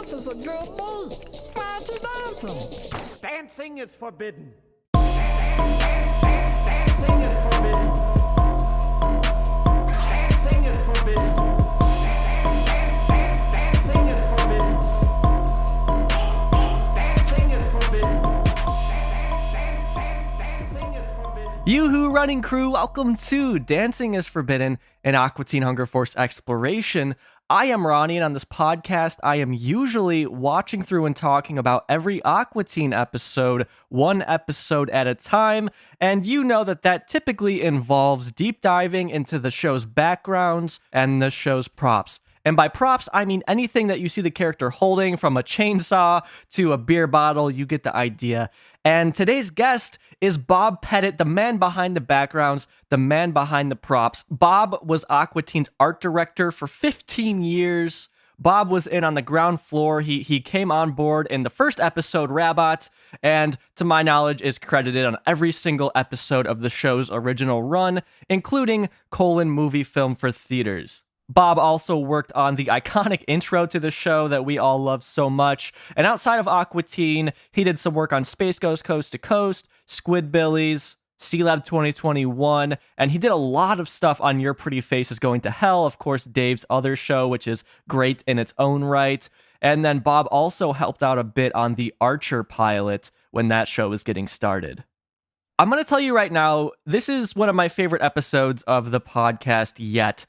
This is a good beat. Why aren't you dancing? Dancing is forbidden. Dancing is forbidden. Dancing is forbidden. Dancing is forbidden. Dancing is forbidden. Dancing is forbidden. Yoo-hoo, running crew, welcome to Dancing is Forbidden, an Aqua Teen Hunger Force exploration. I am Ronnie, and on this podcast, I am usually watching through and talking about every Aqua Teen episode, one episode at a time, and you know that typically involves deep diving into the show's backgrounds and the show's props. And by props, I mean anything that you see the character holding, from a chainsaw to a beer bottle, you get the idea. And today's guest is Bob Pettit, the man behind the backgrounds, the man behind the props. Bob was Aqua Teen's art director for 15 years. Bob was in on the ground floor. He came on board in the first episode, Rabot, and to my knowledge is credited on every single episode of the show's original run, including movie film for theaters. Bob also worked on the iconic intro to the show that we all love so much. And outside of Aqua Teen, he did some work on Space Ghost Coast to Coast, Squidbillies, Sealab 2021, and he did a lot of stuff on Your Pretty Face is Going to Hell, of course, Dave's other show, which is great in its own right. And then Bob also helped out a bit on the Archer pilot when that show was getting started. I'm going to tell you right now, this is one of my favorite episodes of the podcast yet.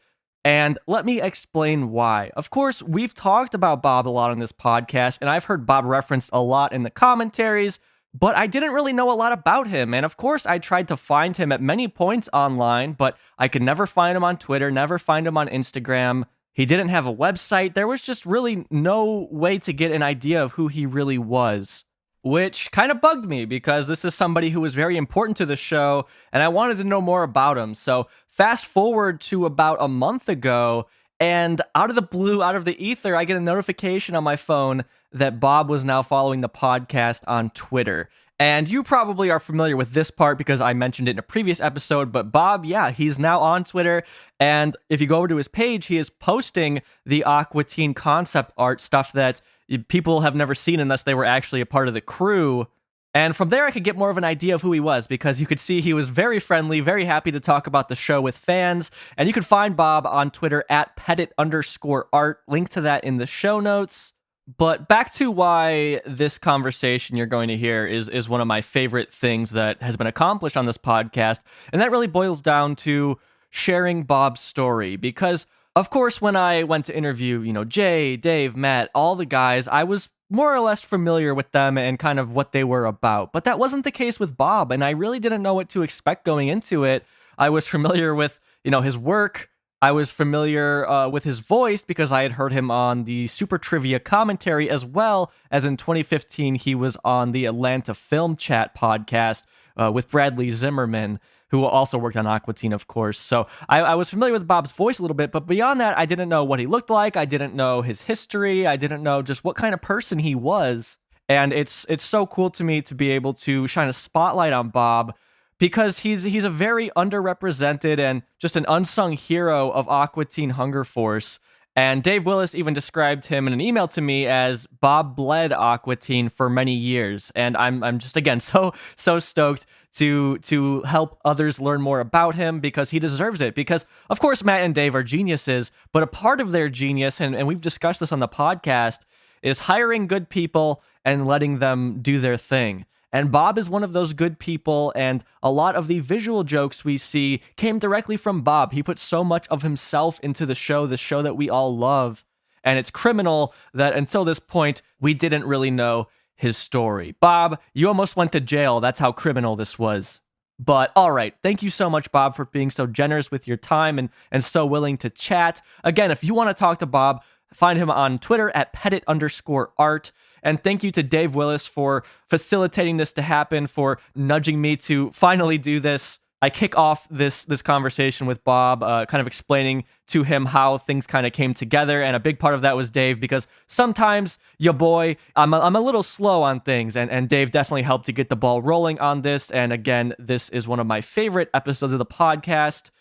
And let me explain why. Of course, we've talked about Bob a lot on this podcast, and I've heard Bob referenced a lot in the commentaries, but I didn't really know a lot about him. And of course, I tried to find him at many points online, but I could never find him on Twitter, never find him on Instagram. He didn't have a website. There was just really no way to get an idea of who he really was, which kind of bugged me because this is somebody who was very important to the show, and I wanted to know more about him. So fast forward to about a month ago, and out of the blue, out of the ether, I get a notification on my phone that Bob was now following the podcast on Twitter. And you probably are familiar with this part because I mentioned it in a previous episode, but Bob, yeah, he's now on Twitter, and if you go over to his page, he is posting the Aqua Teen concept art stuff that people have never seen unless they were actually a part of the crew. And from there, I could get more of an idea of who he was, because you could see he was very friendly, very happy to talk about the show with fans. And you can find Bob on Twitter at Pettit_art. Link to that in the show notes. But back to why this conversation you're going to hear is one of my favorite things that has been accomplished on this podcast. And that really boils down to sharing Bob's story. Because, of course, when I went to interview, Jay, Dave, Matt, all the guys, I was more or less familiar with them and kind of what they were about. But that wasn't the case with Bob, and I really didn't know what to expect going into it. I was familiar with, his work. I was familiar with his voice because I had heard him on the Super Trivia commentary, as well as in 2015, he was on the Atlanta Film Chat podcast with Bradley Zimmerman, who also worked on Aqua Teen, of course. So I was familiar with Bob's voice a little bit, but beyond that, I didn't know what he looked like. I didn't know his history. I didn't know just what kind of person he was. And it's so cool to me to be able to shine a spotlight on Bob, because he's a very underrepresented and just an unsung hero of Aqua Teen Hunger Force. And Dave Willis even described him in an email to me as Bob bled Aqua Teen for many years. And I'm just, again, so stoked to help others learn more about him, because he deserves it. Because, of course, Matt and Dave are geniuses, but a part of their genius, and we've discussed this on the podcast, is hiring good people and letting them do their thing. And Bob is one of those good people, and a lot of the visual jokes we see came directly from Bob. He put so much of himself into the show that we all love. And it's criminal that until this point, we didn't really know his story. Bob, you almost went to jail. That's how criminal this was. But all right, thank you so much, Bob, for being so generous with your time and so willing to chat. Again, if you want to talk to Bob, find him on Twitter at Pettit_art. And thank you to Dave Willis for facilitating this to happen, for nudging me to finally do this. I kick off this conversation with Bob, kind of explaining to him how things kind of came together, and a big part of that was Dave, because sometimes, ya boy, I'm a little slow on things, and Dave definitely helped to get the ball rolling on this, and again, this is one of my favorite episodes of the podcast.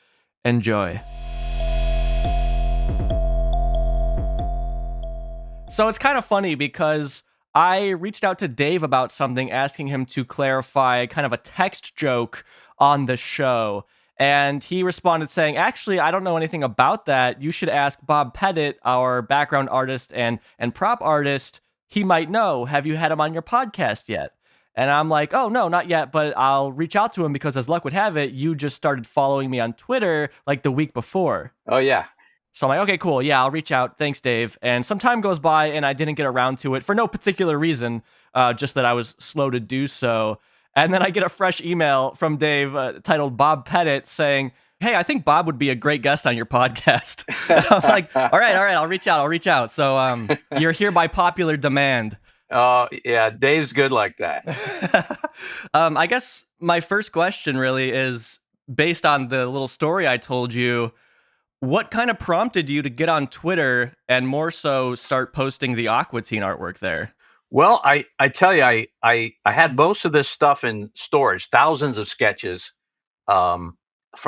Enjoy. So it's kind of funny because I reached out to Dave about something, asking him to clarify kind of a text joke on the show. And he responded saying, actually, I don't know anything about that. You should ask Bob Pettit, our background artist and prop artist. He might know. Have you had him on your podcast yet? And I'm like, oh, no, not yet, but I'll reach out to him because as luck would have it, you just started following me on Twitter like the week before. Oh, yeah. So I'm like, okay, cool. Yeah, I'll reach out. Thanks, Dave. And some time goes by and I didn't get around to it for no particular reason, just that I was slow to do so. And then I get a fresh email from Dave titled Bob Pettit saying, hey, I think Bob would be a great guest on your podcast. And I'm like, all right, I'll reach out. So you're here by popular demand. Oh, yeah, Dave's good like that. I guess my first question really is based on the little story I told you. What kind of prompted you to get on Twitter and more so start posting the Aqua Teen artwork there? Well, I tell you, I had most of this stuff in storage, thousands of sketches from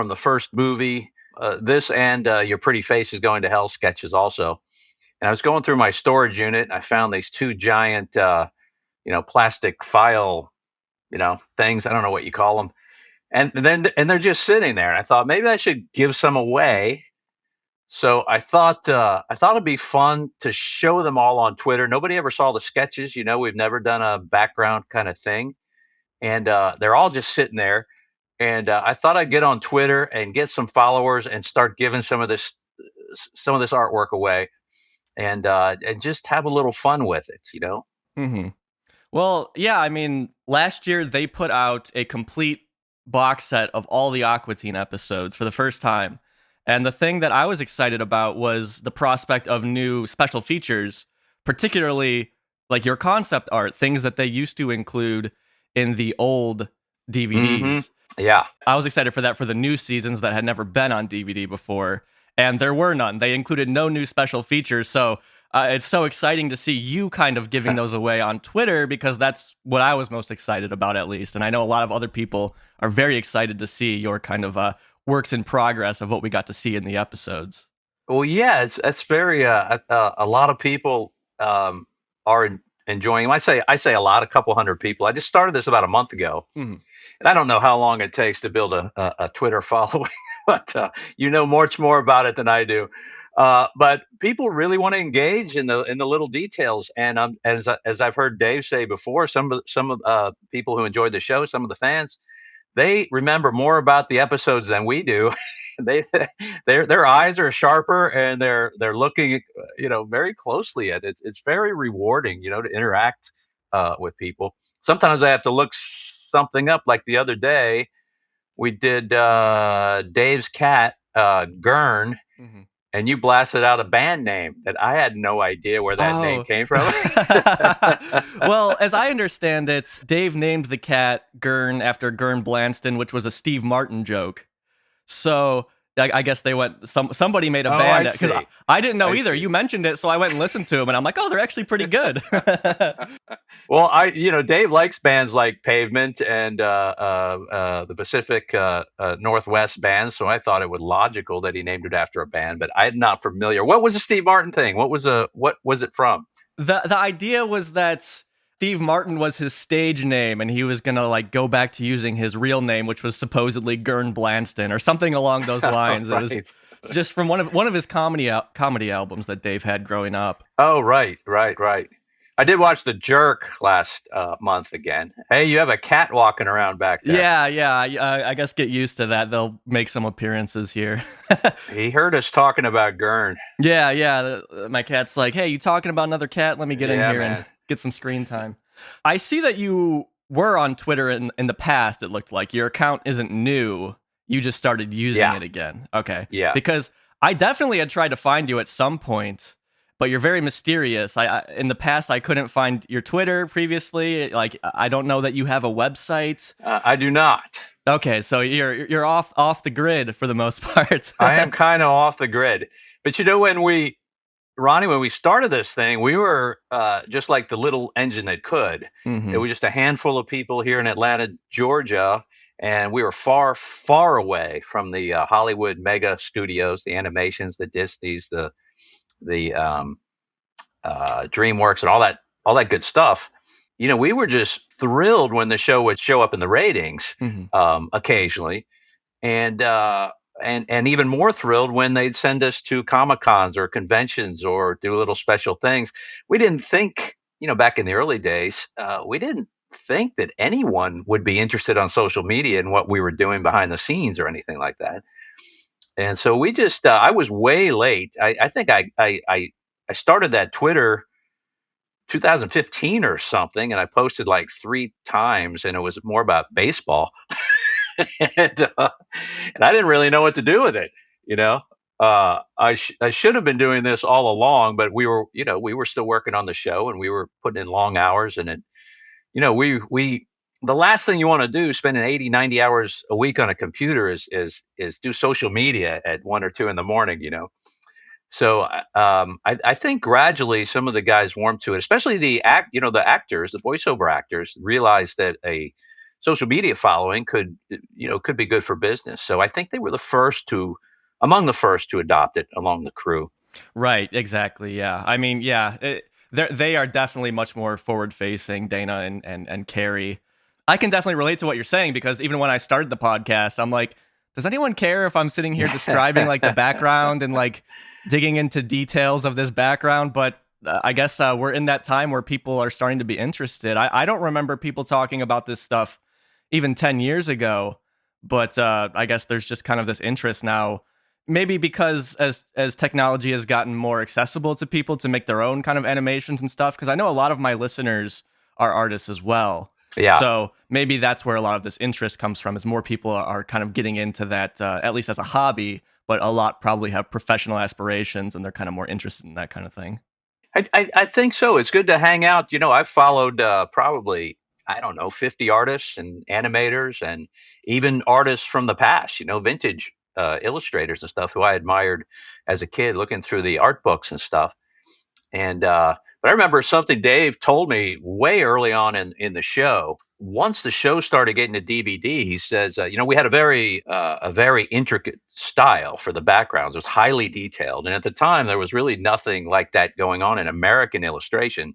the first movie, this and Your Pretty Face is Going to Hell sketches also. And I was going through my storage unit and I found these two giant, plastic file, things. I don't know what you call them. And they're just sitting there. And I thought maybe I should give some away. So I thought it'd be fun to show them all on Twitter. Nobody ever saw the sketches. We've never done a background kind of thing. And they're all just sitting there. And I thought I'd get on Twitter and get some followers and start giving some of this artwork away and just have a little fun with it, Mm-hmm. Well, yeah, I mean, last year they put out a complete box set of all the Aqua Teen episodes for the first time. And the thing that I was excited about was the prospect of new special features, particularly like your concept art, things that they used to include in the old DVDs. Mm-hmm. Yeah. I was excited for that for the new seasons that had never been on DVD before. And there were none. They included no new special features. So it's so exciting to see you kind of giving those away on Twitter because that's what I was most excited about, at least. And I know a lot of other people are very excited to see your kind of works in progress of what we got to see in the episodes. Well, yeah, it's very a lot of people are enjoying them. I say a lot, a couple hundred people. I just started this about a month ago, and I don't know how long it takes to build a Twitter following, but much more about it than I do. But people really want to engage in the little details, and as I've heard Dave say before, some of people who enjoyed the show, some of the fans, they remember more about the episodes than we do. Their eyes are sharper and they're looking very closely at it. It's very rewarding to interact with people. Sometimes I have to look something up, like the other day we did Dave's cat Gurn. Mm-hmm. And you blasted out a band name that I had no idea where that name came from. Well, as I understand it, Dave named the cat Gurn after Gurn Blanston, which was a Steve Martin joke. So I guess they went. Somebody made a band because I didn't know either. You mentioned it, so I went and listened to them, and I'm like, oh, they're actually pretty good. Well, Dave likes bands like Pavement and the Pacific Northwest bands, so I thought it was logical that he named it after a band. But I'm not familiar. What was the Steve Martin thing? What was it from? The idea was that Steve Martin was his stage name, and he was gonna go back to using his real name, which was supposedly Gurn Blanston or something along those lines. Right. It was just from one of his comedy albums that Dave had growing up. Oh, right. I did watch The Jerk last month again. Hey, you have a cat walking around back there. Yeah. I guess get used to that. They'll make some appearances here. He heard us talking about Gurn. Yeah. My cat's like, hey, you talking about another cat? Let me get in here and get some screen time. I see that you were on Twitter in the past, it looked like. Your account isn't new. You just started using it again. Okay. Yeah. Because I definitely had tried to find you at some point, but you're very mysterious. In the past, I couldn't find your Twitter previously. I don't know that you have a website. I do not. Okay, so you're off the grid for the most part. I am kind of off the grid. But when we started this thing, we were just like the little engine that could. Mm-hmm. It was just a handful of people here in Atlanta, Georgia, and we were far, far away from the Hollywood mega studios, the Animations, the Disneys, the DreamWorks, and all that good stuff. We were just thrilled when the show would show up in the ratings occasionally, and even more thrilled when they'd send us to Comic Cons or conventions or do little special things. We didn't think, back in the early days, we didn't think that anyone would be interested on social media in what we were doing behind the scenes or anything like that. And so we just, I was way late. I think I started that Twitter 2015 or something, and I posted like 3 times, and it was more about baseball. and I didn't really know what to do with it. I should have been doing this all along, but we were still working on the show, and we were putting in long hours, and it, we the last thing you want to do, spending 80, 90 hours a week on a computer is do social media at 1 or 2 in the morning. So I think gradually some of the guys warmed to it, especially the actors, the voiceover actors, realized that a social media following could be good for business. So I think they were among the first to adopt it along the crew. Right. Exactly. Yeah. I mean, yeah, they are definitely much more forward facing, Dana and Carrie. I can definitely relate to what you're saying, because even when I started the podcast, I'm like, does anyone care if I'm sitting here describing like the background and like digging into details of this background? But I guess we're in that time where people are starting to be interested. I don't remember people talking about this stuff even 10 years ago, but I guess there's just kind of this interest now, maybe because as technology has gotten more accessible to people to make their own kind of animations and stuff, because I know a lot of my listeners are artists as well. Yeah. So maybe that's where a lot of this interest comes from, is more people are kind of getting into that, at least as a hobby, but a lot probably have professional aspirations and they're kind of more interested in that kind of thing. I think so. It's good to hang out. I've followed probably, I don't know, 50 artists and animators and even artists from the past, vintage illustrators and stuff who I admired as a kid, looking through the art books and stuff. And but I remember something Dave told me way early on in the show. Once the show started getting to DVD, he says, we had a very intricate style for the backgrounds. It was highly detailed, and at the time there was really nothing like that going on in American illustration.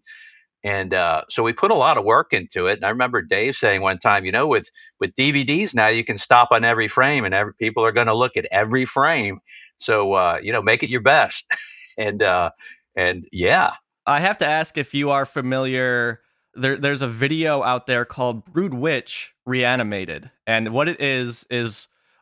And so we put a lot of work into it. And I remember Dave saying one time, with DVDs now, you can stop on every frame, and people are going to look at every frame. So make it your best. and yeah. I have to ask if you are familiar. There's a video out there called Brood Witch Reanimated, and what it is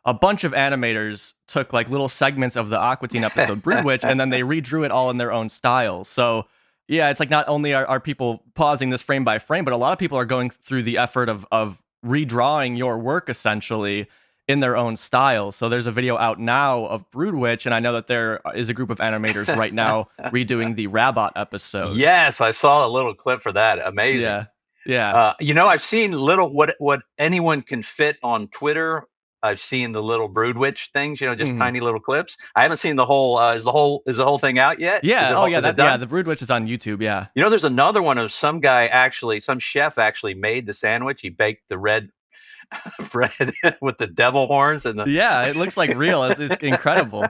a bunch of animators took like little segments of the Aqua Teen episode Brood Witch, and then they redrew it all in their own style. So yeah, it's like not only are people pausing this frame by frame, but a lot of people are going through the effort of redrawing your work essentially in their own style. So there's a video out now of Brood Witch, and I know that there is a group of animators right now redoing the Rabot episode. Yes, I saw a little clip for that. Amazing. Yeah. I've seen little what anyone can fit on Twitter. I've seen the little Brood Witch things, just tiny little clips. I haven't seen the whole. Is the whole thing out yet? Yeah. The Brood Witch is on YouTube. Yeah. There's another one of some chef actually made the sandwich. He baked the red bread with the devil horns and it looks like real. It's incredible.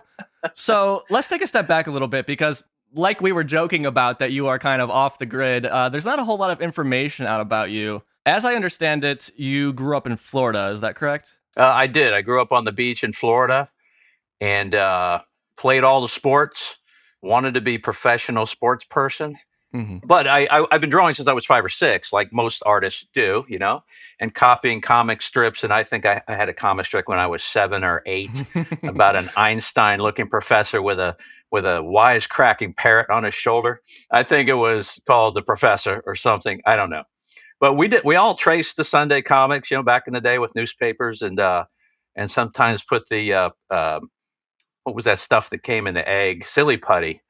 So let's take a step back a little bit, because like we were joking about that you are kind of off the grid, there's not a whole lot of information out about you. As I understand it, you grew up in Florida. Is that correct? I did. I grew up on the beach in Florida and played all the sports, wanted to be a professional sports person. But I've been drawing since I was 5 or 6, like most artists do, and copying comic strips. And I think I had a comic strip when I was 7 or 8 about an Einstein-looking professor with a wisecracking parrot on his shoulder. I think it was called The Professor or something. I don't know. But we all traced the Sunday comics, back in the day with newspapers, and sometimes put the what was that stuff that came in the egg, silly putty.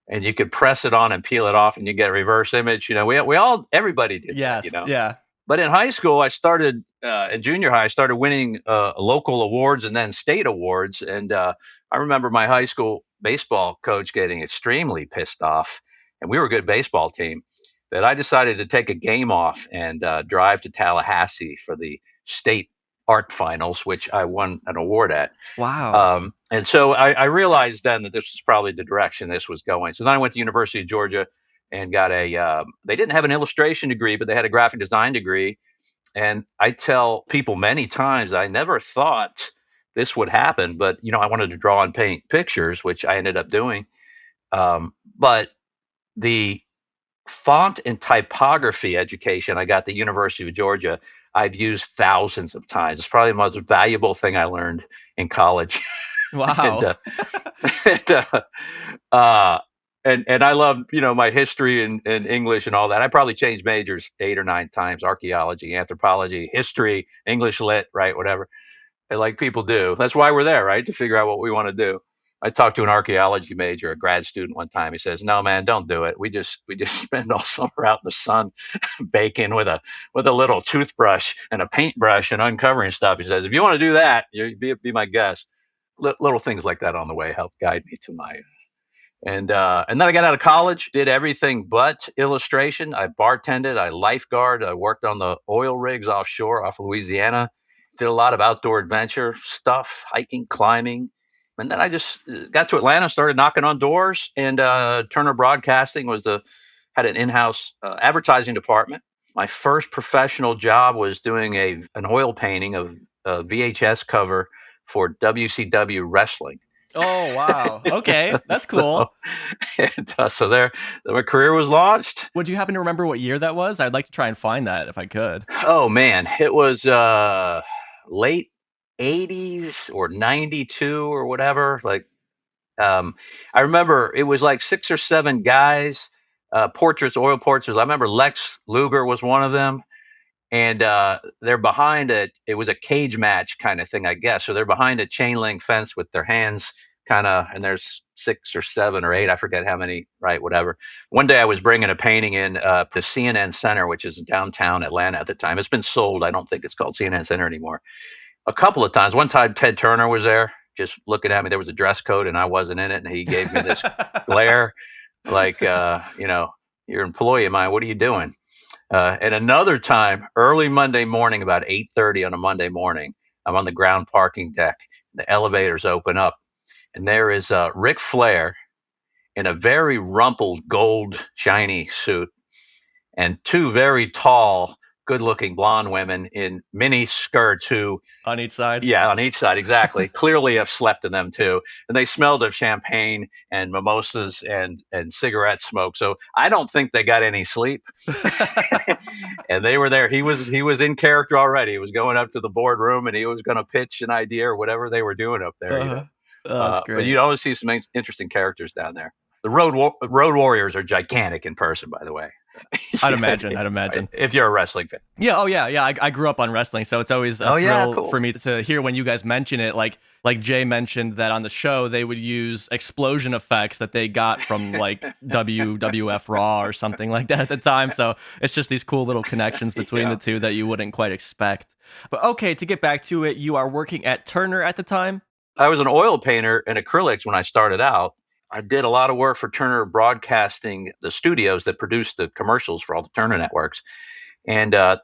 And you could press it on and peel it off, and you get a reverse image. Everybody did that. Yeah. But in high school, I started in junior high. I started winning local awards and then state awards. And I remember my high school baseball coach getting extremely pissed off, and we were a good baseball team, that I decided to take a game off and drive to Tallahassee for the state art finals, which I won an award at. Wow. And so I realized then that this was probably the direction this was going. So then I went to University of Georgia, and got they didn't have an illustration degree, but they had a graphic design degree. And I tell people many times, I never thought this would happen, but I wanted to draw and paint pictures, which I ended up doing. But the font and typography education I got at the University of Georgia, I've used thousands of times. It's probably the most valuable thing I learned in college. Wow. And I love, my history and English and all that. I probably changed majors 8 or 9 times: archaeology, anthropology, history, English lit, right? Whatever. And like people do. That's why we're there, right? To figure out what we want to do. I talked to an archaeology major, a grad student one time. He says, "No, man, don't do it. We just spend all summer out in the sun baking with a little toothbrush and a paintbrush and uncovering stuff." He says, "If you want to do that, you be my guest." Little things like that on the way help guide me to my and then I got out of college, did everything but illustration. I bartended, I lifeguard, I worked on the oil rigs offshore off Louisiana, did a lot of outdoor adventure stuff, hiking, climbing. And then I just got to Atlanta, started knocking on doors, and Turner Broadcasting had an in-house advertising department. My first professional job was doing an oil painting of a VHS cover for WCW Wrestling. Oh, wow. Okay. That's cool. So there, my career was launched. Would you happen to remember what year that was? I'd like to try and find that if I could. Oh, man. It was late 80s or 92 or whatever. Like, I remember it was like 6 or 7 guys, oil portraits. I remember Lex Luger was one of them. And they're behind it was a cage match kind of thing, I guess. So they're behind a chain link fence with their hands and there's 6 or 7 or 8, I forget how many, right, whatever. One day I was bringing a painting in to CNN Center, which is in downtown Atlanta at the time. It's been sold. I don't think it's called CNN Center anymore. A couple of times. One time Ted Turner was there just looking at me. There was a dress code and I wasn't in it. And he gave me this glare like, you're an employee of mine. What are you doing? And another time, early Monday morning, about 8:30 on a Monday morning, I'm on the ground parking deck. The elevators open up, and there is Ric Flair in a very rumpled gold shiny suit, and 2 very tall, good-looking blonde women in mini skirts who on each side. Yeah, on each side, exactly. Clearly have slept in them too. And they smelled of champagne and mimosas and cigarette smoke. So I don't think they got any sleep. And they were there. He was in character already. He was going up to the boardroom and he was going to pitch an idea or whatever they were doing up there. Oh, that's great. But you'd always see some interesting characters down there. The Road Warriors are gigantic in person, by the way. I'd imagine. If you're a wrestling fan. Yeah. Oh, yeah. Yeah. I grew up on wrestling, so it's always a thrill for me to hear when you guys mention it. Like Jay mentioned that on the show, they would use explosion effects that they got from like WWF Raw or something like that at the time. So it's just these cool little connections between the two that you wouldn't quite expect. But okay, to get back to it, you are working at Turner at the time? I was an oil painter in acrylics when I started out. I did a lot of work for Turner Broadcasting, the studios that produced the commercials for all the Turner networks. And the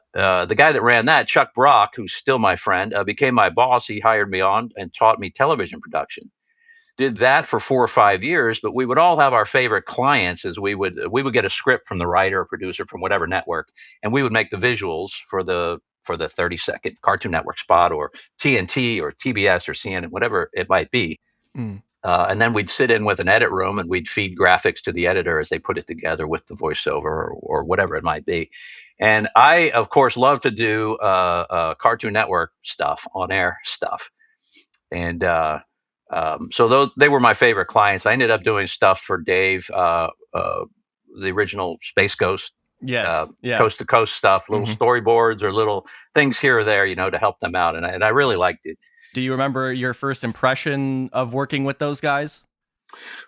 guy that ran that, Chuck Brock, who's still my friend, became my boss. He hired me on and taught me television production. Did that for 4 or 5 years, but we would all have our favorite clients as we would get a script from the writer or producer from whatever network, and we would make the visuals for the 30-second Cartoon Network spot or TNT or TBS or CNN, whatever it might be. And then we'd sit in with an edit room and we'd feed graphics to the editor as they put it together with the voiceover or whatever it might be. And I, of course, love to do Cartoon Network stuff, on-air stuff. And so they were my favorite clients. I ended up doing stuff for Dave, the original Space Ghost. Yes. Coast to coast stuff, little storyboards or little things here or there, to help them out. And I really liked it. Do you remember your first impression of working with those guys?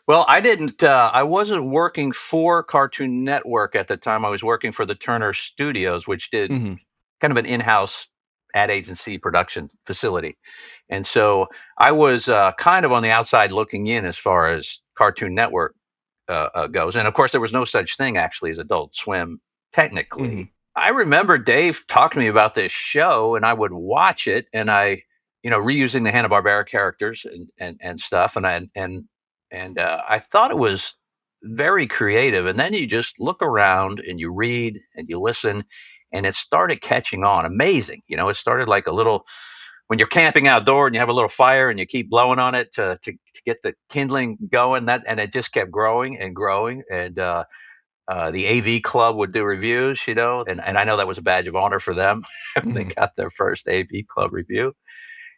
Well, I didn't. I wasn't working for Cartoon Network at the time. I was working for the Turner Studios, which did kind of an in-house ad agency production facility. And so I was kind of on the outside looking in as far as Cartoon Network goes. And of course, there was no such thing actually as Adult Swim, technically. I remember Dave talked to me about this show, and I would watch it, and reusing the Hanna-Barbera characters and stuff, and I thought it was very creative. And then you just look around and you read and you listen, and it started catching on. Amazing. It started like a little, when you're camping outdoor and you have a little fire and you keep blowing on it to get the kindling going, and it just kept growing and growing. And the AV Club would do reviews, and I know that was a badge of honor for them. They got their first AV Club review,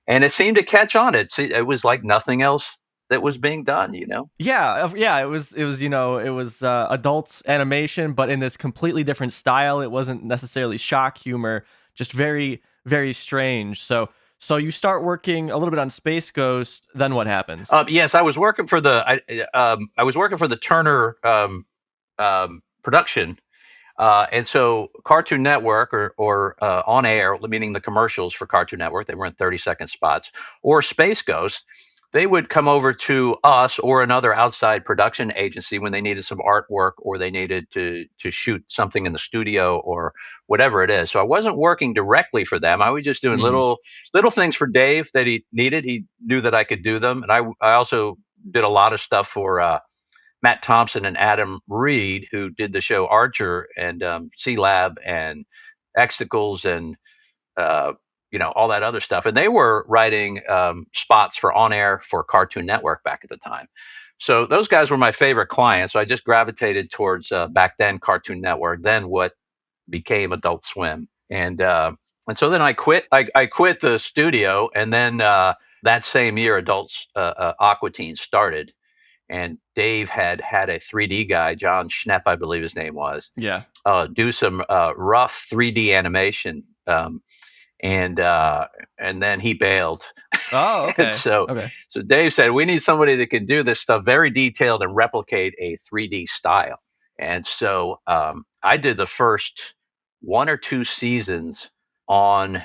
and it seemed to catch on. It was like nothing else that was being done, Yeah, it was adult animation, but in this completely different style. It wasn't necessarily shock humor, just very, very strange. So you start working a little bit on Space Ghost. Then what happens? Yes, I was working for the Turner production, and so Cartoon Network or On Air, meaning the commercials for Cartoon Network, they were in 30-second spots, or Space Ghost. They would come over to us or another outside production agency when they needed some artwork or they needed to shoot something in the studio or whatever it is. So I wasn't working directly for them. I was just doing little things for Dave that he needed. He knew that I could do them. And I also did a lot of stuff for Matt Thompson and Adam Reed, who did the show Archer and C-Lab and Exticles and all that other stuff. And they were writing spots for On Air for Cartoon Network back at the time. So those guys were my favorite clients. So I just gravitated towards back then Cartoon Network, then what became Adult Swim. And so then I quit. I quit the studio, and then that same year, Aqua Teen started. And Dave had a 3D guy, John Schnepp, I believe his name was, do some rough 3D animation. And then he bailed. Oh, okay. So Dave said, we need somebody that can do this stuff very detailed and replicate a 3D style. And so I did the first 1 or 2 seasons on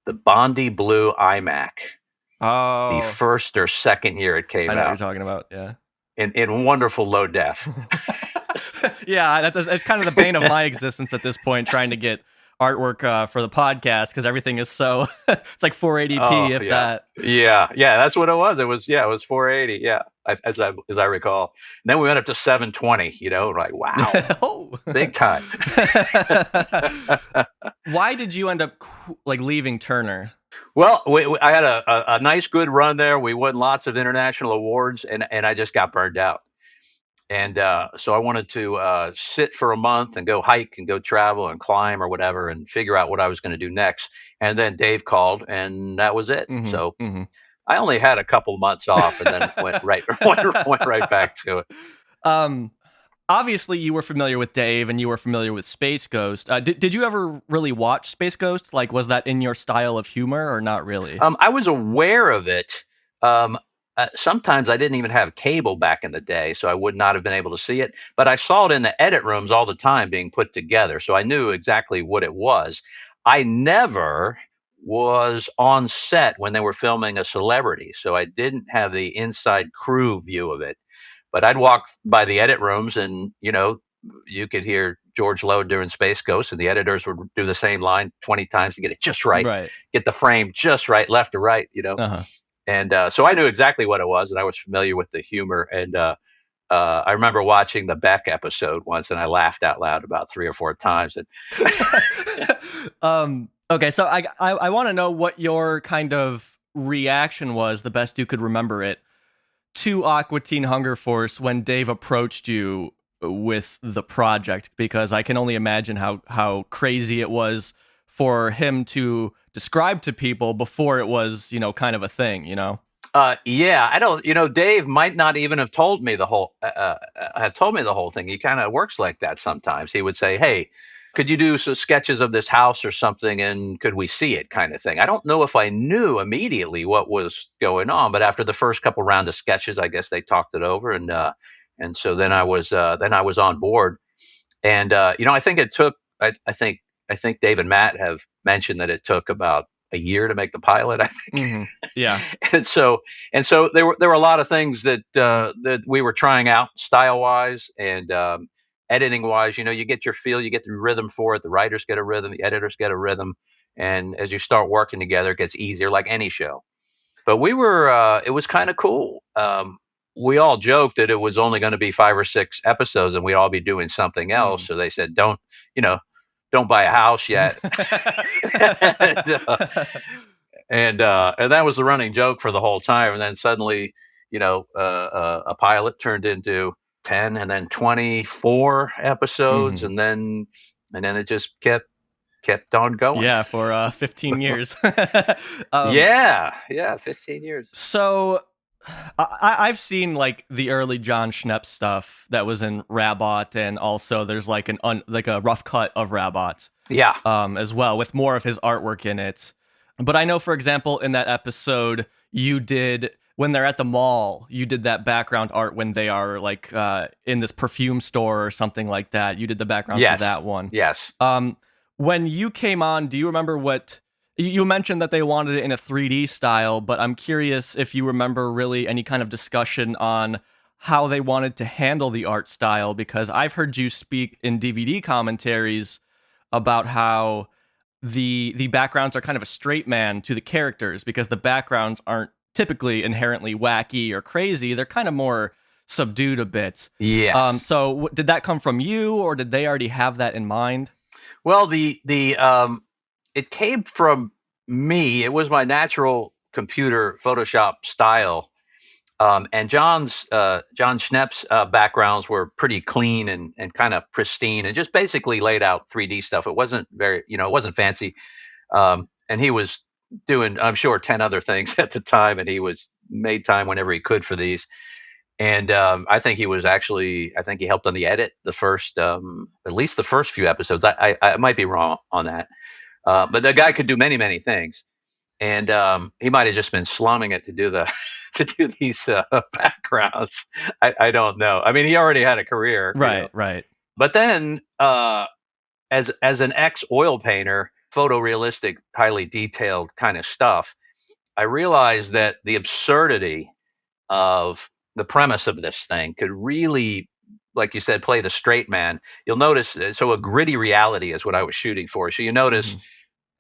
the Bondi Blue iMac. Oh, the first or second year it came out. I know what you're talking about. Yeah. In wonderful low def. Yeah, that's kind of the bane of my existence at this point, trying to get artwork for the podcast, because everything is so it's like 480p that. Yeah, that's what it was. It was 480. Yeah, as I recall. And then we went up to 720. Like wow, big time. Why did you end up leaving Turner? Well, I had a nice, good run there. We won lots of international awards, and I just got burned out. And so I wanted to sit for a month and go hike and go travel and climb or whatever and figure out what I was going to do next. And then Dave called, and that was it. So I only had a couple months off, and then went right back to it. Obviously, you were familiar with Dave, and you were familiar with Space Ghost. Did you ever really watch Space Ghost? Was that in your style of humor, or not really? I was aware of it. Sometimes I didn't even have cable back in the day, so I would not have been able to see it. But I saw it in the edit rooms all the time being put together, so I knew exactly what it was. I never was on set when they were filming a celebrity, so I didn't have the inside crew view of it. But I'd walk by the edit rooms, and you could hear George Lowe doing Space Ghost, and the editors would do the same line 20 times to get it just right, get the frame just right, left to right, And so I knew exactly what it was, and I was familiar with the humor. And I remember watching the Beck episode once, and I laughed out loud about 3 or 4 times. And okay, so I want to know what your kind of reaction was, the best you could remember it, to Aqua Teen Hunger Force when Dave approached you with the project, because I can only imagine how crazy it was for him to describe to people before it was, kind of a thing, Yeah, I don't, Dave might not even have told me the whole thing. He kind of works like that sometimes. He would say, hey, could you do some sketches of this house or something, and could we see it, kind of thing. I don't know if I knew immediately what was going on, but after the first couple round of sketches, I guess they talked it over, and so then I was on board. And I think it took, I think Dave and Matt have mentioned that it took about a year to make the pilot, I think. Yeah. and so there were a lot of things that we were trying out style wise and editing wise. You get your feel, you get the rhythm for it. The writers get a rhythm, the editors get a rhythm, and as you start working together, it gets easier, like any show. But we were, it was kind of cool. we all joked that it was only going to be 5 or 6 episodes and we'd all be doing something else. So they said, don't buy a house yet. and that was the running joke for the whole time. And then suddenly, a pilot turned into 10 and then 24 episodes. And then it just kept on going. Yeah, for 15 years. 15 years. So I've seen like the early John Schnepp stuff that was in Rabot, and also there's like a rough cut of Rabot. Yeah. As well, with more of his artwork in it. But I know, for example, in that episode, you did, when they're at the mall, you did that background art when they are like in this perfume store or something like that. You did the background for that one. Yes. When you came on, do you remember what you mentioned that they wanted it in a 3D style, but I'm curious if you remember really any kind of discussion on how they wanted to handle the art style, because I've heard you speak in DVD commentaries about how the backgrounds are kind of a straight man to the characters, because the backgrounds aren't typically inherently wacky or crazy. They're kind of more subdued a bit. Yes. So did that come from you, or did they already have that in mind? Well, it came from me. It was my natural computer Photoshop style. And John Schnepp's backgrounds were pretty clean and kind of pristine and just basically laid out 3D stuff. It wasn't it wasn't fancy. And he was doing, I'm sure, 10 other things at the time, and he made time whenever he could for these. And I think he helped on the edit, the first, at least the first few episodes. I might be wrong on that. But the guy could do many, many things. And he might have just been slumming it to do these backgrounds. I don't know. I mean, he already had a career. Right, right. But then as an ex-oil painter, photorealistic, highly detailed kind of stuff, I realized that the absurdity of the premise of this thing could really, like you said, play the straight man. You'll notice, so a gritty reality is what I was shooting for. So you notice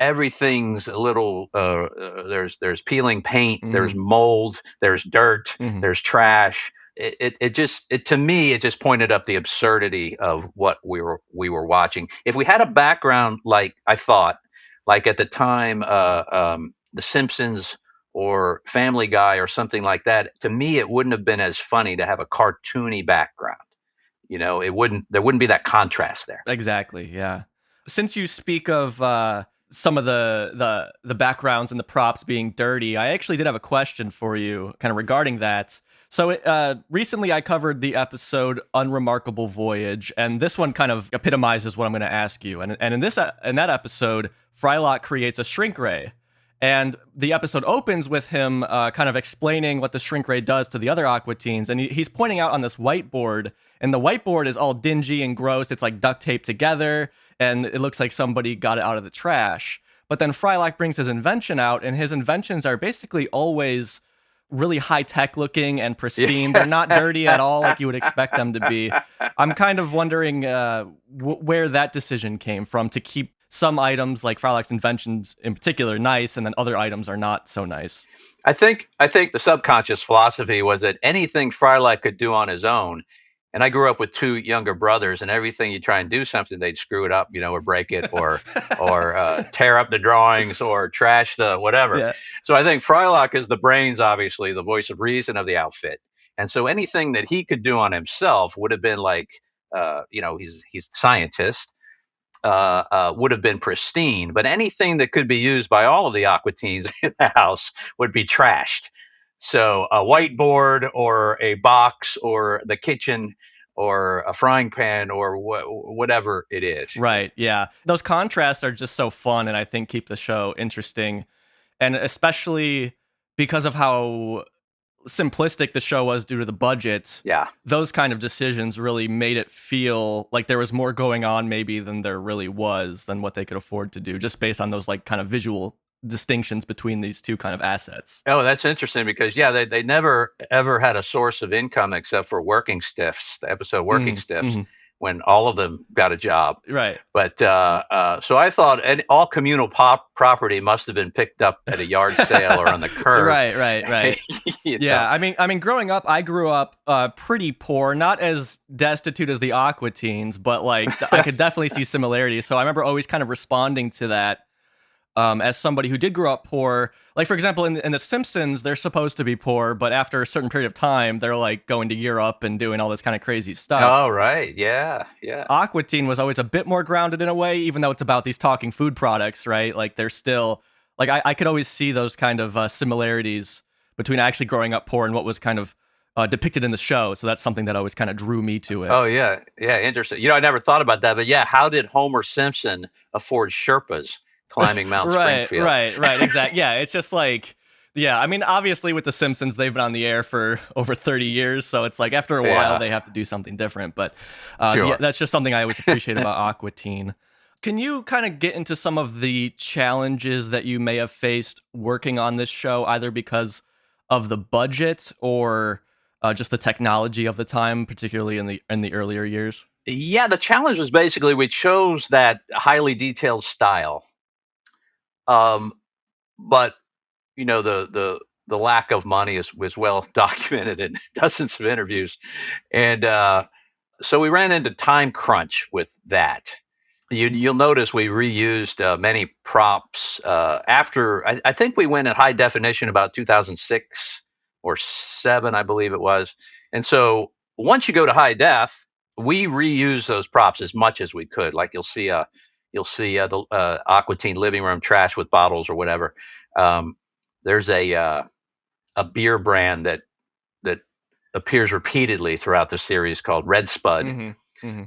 everything's a little, there's peeling paint, there's mold, there's dirt, there's trash. To me, it just pointed up the absurdity of what we were watching. If we had a background, like I thought, like at the time, The Simpsons or Family Guy or something like that, to me, it wouldn't have been as funny to have a cartoony background. There wouldn't be that contrast there. Exactly. Yeah. Since you speak of some of the backgrounds and the props being dirty, I actually did have a question for you kind of regarding that. So recently I covered the episode Unremarkable Voyage, and this one kind of epitomizes what I'm going to ask you. And in that episode, Frylock creates a shrink ray. And the episode opens with him kind of explaining what the shrink ray does to the other Aqua Teens. And he's pointing out on this whiteboard, and the whiteboard is all dingy and gross. It's like duct taped together, and it looks like somebody got it out of the trash. But then Frylock brings his invention out, and his inventions are basically always really high-tech looking and pristine. They're not dirty at all like you would expect them to be. I'm kind of wondering where that decision came from to keep some items like Frylock's inventions in particular nice, and then other items are not so nice. I think the subconscious philosophy was that anything Frylock could do on his own, and I grew up with 2 younger brothers, and everything you try and do something, they'd screw it up, or break it, or tear up the drawings, or trash the whatever. Yeah. So I think Frylock is the brains, obviously, the voice of reason of the outfit, and so anything that he could do on himself would have been like, he's a scientist. Would have been pristine, but anything that could be used by all of the Aqua Teens in the house would be trashed. So a whiteboard or a box or the kitchen or a frying pan or whatever it is. Right, yeah. Those contrasts are just so fun, and I think keep the show interesting. And especially because of how simplistic the show was due to the budget, those kind of decisions really made it feel like there was more going on maybe than there really was, than what they could afford to do, just based on those like kind of visual distinctions between these two kind of assets. Oh, that's interesting, because they never ever had a source of income except for Working Stiffs, the episode Working Stiffs. when all of them got a job. Right. But so I thought all communal property must have been picked up at a yard sale or on the curb. Right. You Yeah, know? I mean, growing up, I grew up pretty poor, not as destitute as the Aqua Teens, but like I could definitely see similarities. So I remember always kind of responding to that as somebody who did grow up poor. Like, for example, in The Simpsons, they're supposed to be poor, but after a certain period of time, they're like going to Europe and doing all this kind of crazy stuff. Oh, right. Yeah. Aqua Teen was always a bit more grounded in a way, even though it's about these talking food products, right? Like, they're still, like, I could always see those kind of similarities between actually growing up poor and what was kind of depicted in the show. So that's something that always kind of drew me to it. Oh, yeah. Yeah. Interesting. You know, I never thought about that, but yeah, how did Homer Simpson afford Sherpas climbing Mount Springfield? Right. Exactly. Yeah. It's just like, yeah. I mean, obviously with The Simpsons, they've been on the air for over 30 years. So it's like after a while, they have to do something different. But Sure. yeah, that's just something I always appreciate about Aqua Teen. Can you kind of get into some of the challenges that you may have faced working on this show, either because of the budget or just the technology of the time, particularly in the earlier years? Yeah, the challenge was basically we chose that highly detailed style. But you know, the lack of money was well documented in dozens of interviews, and so we ran into time crunch with that. You'll notice we reused many props after I think we went at high definition about 2006 or 7, I believe it was. And so once you go to high def, we reuse those props as much as we could. Like you'll see the Aqua Teen living room trash with bottles or whatever. There's a beer brand that appears repeatedly throughout the series called Red Spud.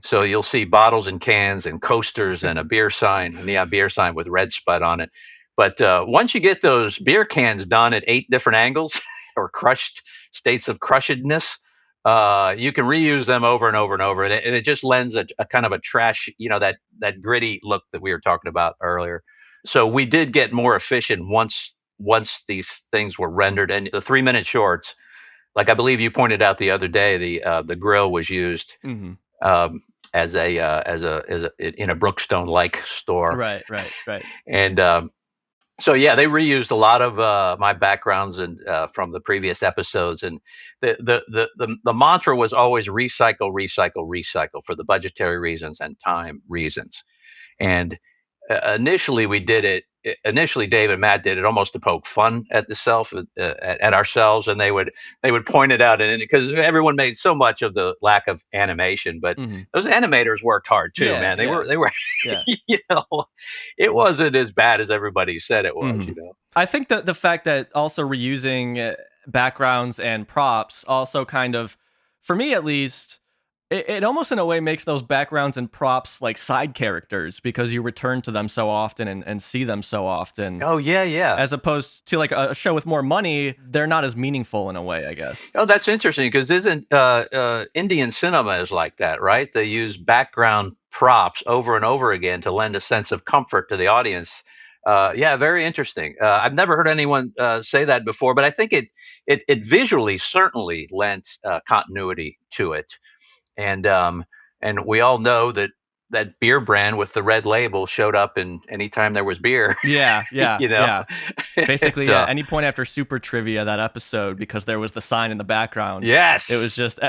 So you'll see bottles and cans and coasters and a neon beer sign with Red Spud on it. But once you get those beer cans done at 8 different angles or crushed states of crushedness, you can reuse them over and over and over, and it just lends a kind of a trash, you know, that gritty look that we were talking about earlier. So we did get more efficient once these things were rendered, and the 3-minute shorts, like I believe you pointed out the other day, the grill was used as a in a Brookstone like store. Right. And so yeah, they reused a lot of my backgrounds and from the previous episodes, and the mantra was always recycle for the budgetary reasons and time reasons. And initially we did it. Initially, Dave and Matt did it almost to poke fun at at ourselves, and they would point it out, and because everyone made so much of the lack of animation, but those animators worked hard too, man. They were, you know, it wasn't as bad as everybody said it was. You know, I think that the fact that also reusing backgrounds and props also kind of, for me at least, it almost in a way makes those backgrounds and props like side characters because you return to them so often and see them so often. Oh, yeah. As opposed to like a show with more money, they're not as meaningful in a way, I guess. Oh, that's interesting because isn't Indian cinema is like that, right? They use background props over and over again to lend a sense of comfort to the audience. Yeah, very interesting. I've never heard anyone say that before, but I think it visually certainly lent continuity to it. And we all know that beer brand with the red label showed up in anytime there was beer. Yeah. You know? Yeah. Basically, any point after Super Trivia, that episode, because there was the sign in the background. Yes. It was just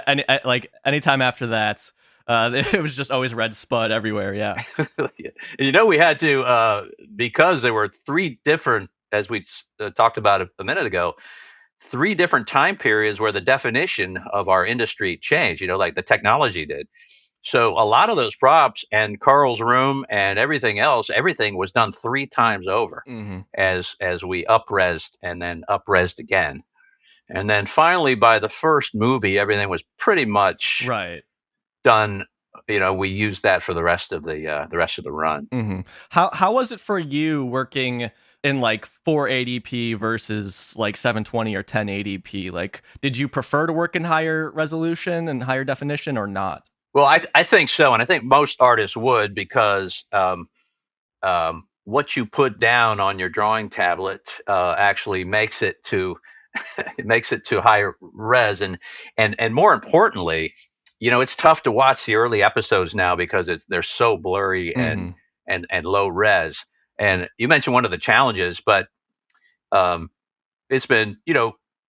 anytime after that, it was just always Red Spud everywhere. Yeah. You know, we had to, because there were 3 different, as we talked about a minute ago, 3 different time periods where the definition of our industry changed, you know, like the technology did. So a lot of those props and Carl's room and everything else, everything was done 3 times over as we up-resed and then up-resed again. And then finally, by the first movie, everything was pretty much done. You know, we used that for the rest of the run. How was it for you working in like 480p versus like 720 or 1080p? Like, did you prefer to work in higher resolution and higher definition or not? Well, I think so, and I think most artists would, because what you put down on your drawing tablet actually makes it to higher res, and more importantly, it's tough to watch the early episodes now because they're so blurry Mhm. and low res. And you mentioned one of the challenges, but um, it's been,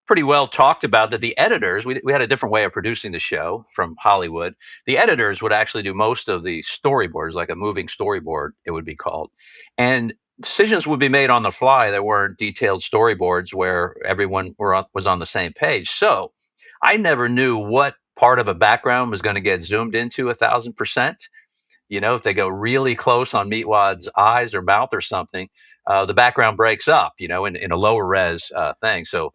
pretty well talked about that the editors, we had a different way of producing the show from Hollywood. The editors would actually do most of the storyboards, like a moving storyboard, it would be called. And decisions would be made on the fly. There weren't detailed storyboards where everyone was on the same page. So I never knew what part of a background was going to get zoomed into 1,000%. If they go really close on Meatwad's eyes or mouth or something, the background breaks up, in a lower res thing. So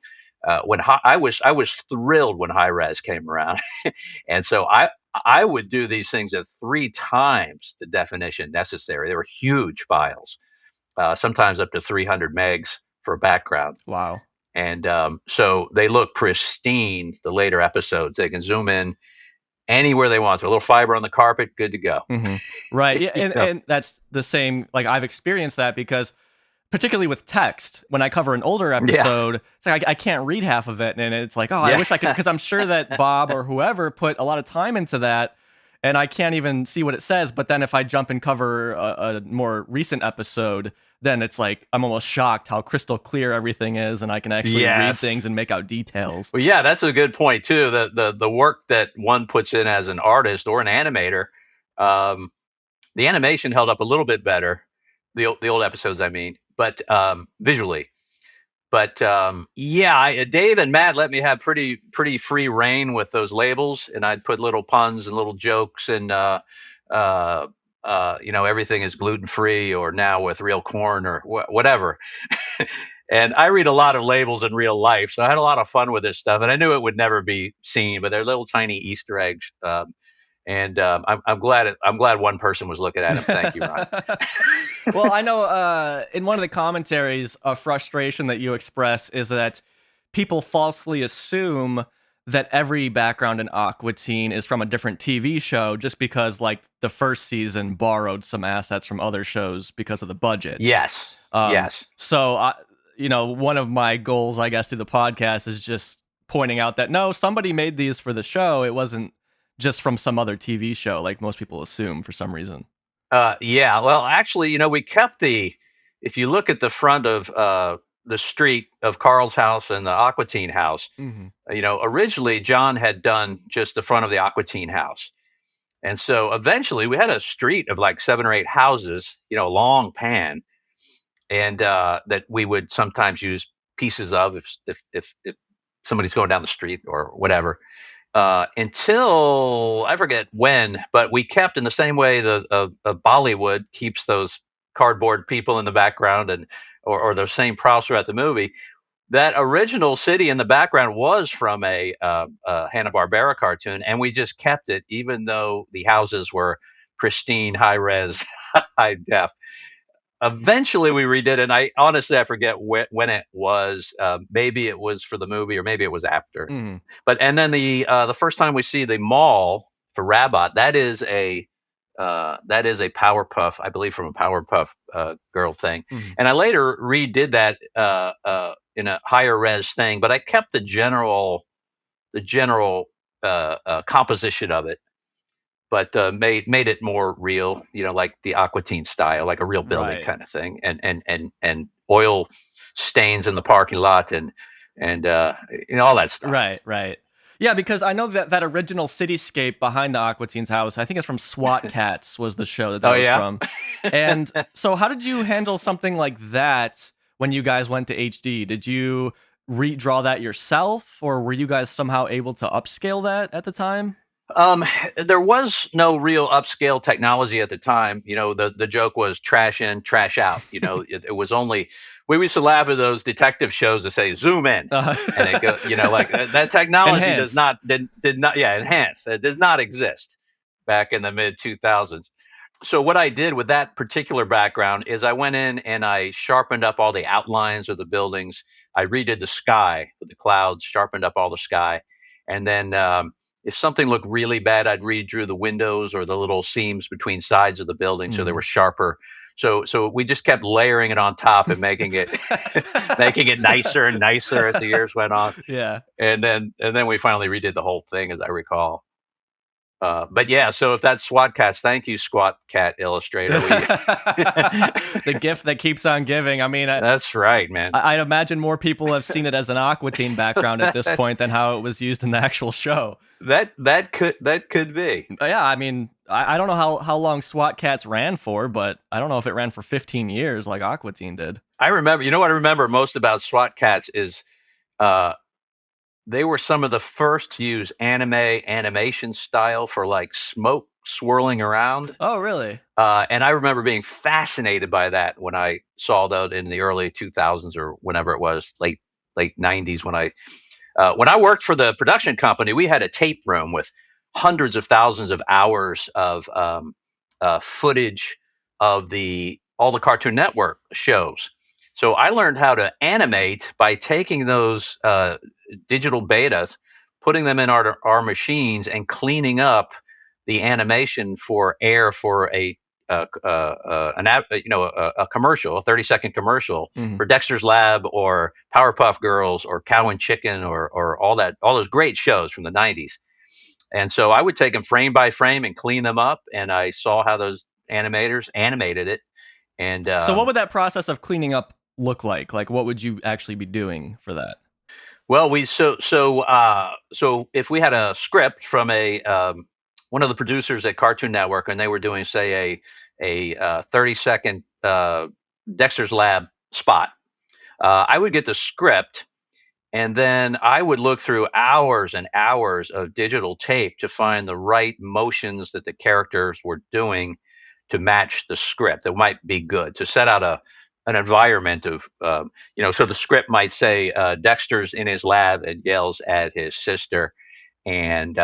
I was thrilled when high res came around, and so I would do these things at 3 times the definition necessary. They were huge files, sometimes up to 300 megs for a background. Wow. And so they look pristine. The later episodes, they can zoom in anywhere they want to. A little fiber on the carpet, good to go. Mm-hmm. Right. Yeah, and that's the same. Like, I've experienced that because, particularly with text, when I cover an older episode, it's like I can't read half of it, and it's like, I wish I could, because I'm sure that Bob or whoever put a lot of time into that, and I can't even see what it says. But then if I jump and cover a more recent episode, then it's like I'm almost shocked how crystal clear everything is, and I can actually read things and make out details. Well, yeah, that's a good point too. The work that one puts in as an artist or an animator, the animation held up a little bit better. The old episodes, I mean, but visually. But Dave and Matt let me have pretty free reign with those labels, and I'd put little puns and little jokes and everything is gluten free, or now with real corn or whatever. And I read a lot of labels in real life, so I had a lot of fun with this stuff. And I knew it would never be seen, but they're little tiny Easter eggs. I'm glad one person was looking at them. Thank you, Ron. Well, I know in one of the commentaries, a frustration that you express is that people falsely assume that every background in Aqua Teen is from a different TV show just because, like, the first season borrowed some assets from other shows because of the budget. Yes. Yes. So, one of my goals, I guess, through the podcast is just pointing out that, no, somebody made these for the show. It wasn't just from some other TV show, like most people assume for some reason. Well, actually, we kept if you look at the front of the street of Carl's house and the Aqua Teen house, originally John had done just the front of the Aqua Teen house. And so eventually we had a street of like 7 or 8 houses, a long pan, and that we would sometimes use pieces of if somebody's going down the street or whatever. Until I forget when, but we kept in the same way the Bollywood keeps those cardboard people in the background or those same props throughout the movie. That original city in the background was from a Hanna-Barbera cartoon, and we just kept it, even though the houses were pristine, high res, high def. Eventually, we redid it. And I forget when it was. Maybe it was for the movie, or maybe it was after. Mm. But and then the first time we see the mall for Rabbot, that is a Powerpuff, I believe, from a Powerpuff Girl thing. Mm. And I later redid that in a higher res thing, but I kept the general composition of it, but made it more real, like the Aqua Teen style, like a real building kind of thing, and oil stains in the parking lot and all that stuff. Right. Yeah, because I know that original cityscape behind the Aqua Teen's house, I think it's from SWAT Cats was the show that was from. And so how did you handle something like that when you guys went to HD? Did you redraw that yourself, or were you guys somehow able to upscale that at the time? There was no real upscale technology at the time. The joke was trash in, trash out. It was only, we used to laugh at those detective shows that say zoom in, and it go, like that technology Enhance. did not enhance. It does not exist back in the mid 2000s. So what I did with that particular background is I went in and I sharpened up all the outlines of the buildings. I redid the sky with the clouds, sharpened up all the sky, and then if something looked really bad, I'd redrew the windows or the little seams between sides of the building so they were sharper. So we just kept layering it on top and making it nicer and nicer as the years went on. Yeah. And then we finally redid the whole thing, as I recall. But yeah, so if that's SWAT Cats, thank you, Squat Cat Illustrator. The gift that keeps on giving. I mean, that's right, man. I'd imagine more people have seen it as an Aqua Teen background at this point than how it was used in the actual show. That could be. Yeah, I mean, I don't know how long SWAT Cats ran for, but I don't know if it ran for 15 years like Aqua Teen did. I remember. You know what I remember most about SWAT Cats is, they were some of the first to use animation style for like smoke swirling around. Oh, really? And I remember being fascinated by that when I saw that in the early 2000s or whenever it was, late 90s. When I worked for the production company, we had a tape room with hundreds of thousands of hours of footage of all the Cartoon Network shows. So I learned how to animate by taking those digital betas, putting them in our machines, and cleaning up the animation for air for a commercial, a 30-second commercial for Dexter's Lab or Powerpuff Girls or Cow and Chicken or all those great shows from the 90s. And so I would take them frame by frame and clean them up, and I saw how those animators animated it. And so what would that process of cleaning up look like? Like, what would you actually be doing for that? Well, so if we had a script from one of the producers at Cartoon Network, and they were doing, say, a 30-second Dexter's Lab spot, I would get the script, and then I would look through hours and hours of digital tape to find the right motions that the characters were doing to match the script that might be good, to set out an environment of, so the script might say Dexter's in his lab and yells at his sister and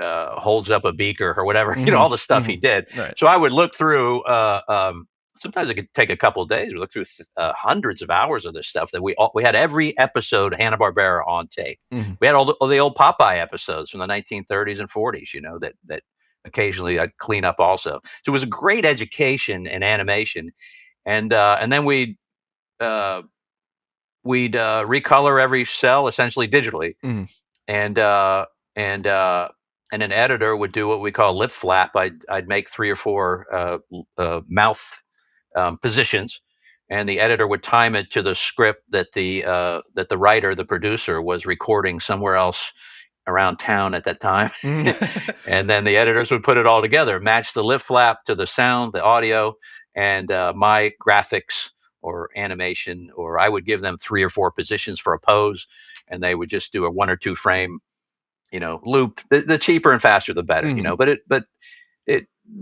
holds up a beaker or whatever, all the stuff he did. Right. So I would look through, sometimes it could take a couple of days. We look through hundreds of hours of this stuff that we had every episode Hanna-Barbera on tape. We had all the old Popeye episodes from the 1930s and 40s, that occasionally I'd clean up also. So it was a great education in animation. And then we'd recolor every cell essentially digitally, and an editor would do what we call lip flap. I'd make 3 or 4 mouth positions, and the editor would time it to the script that the writer, the producer, was recording somewhere else around town at that time. And then the editors would put it all together, match the lip flap to the sound, the audio, and my graphics or animation, or I would give them 3 or 4 positions for a pose, and they would just do a 1 or 2 frame, loop. The cheaper and faster, the better, but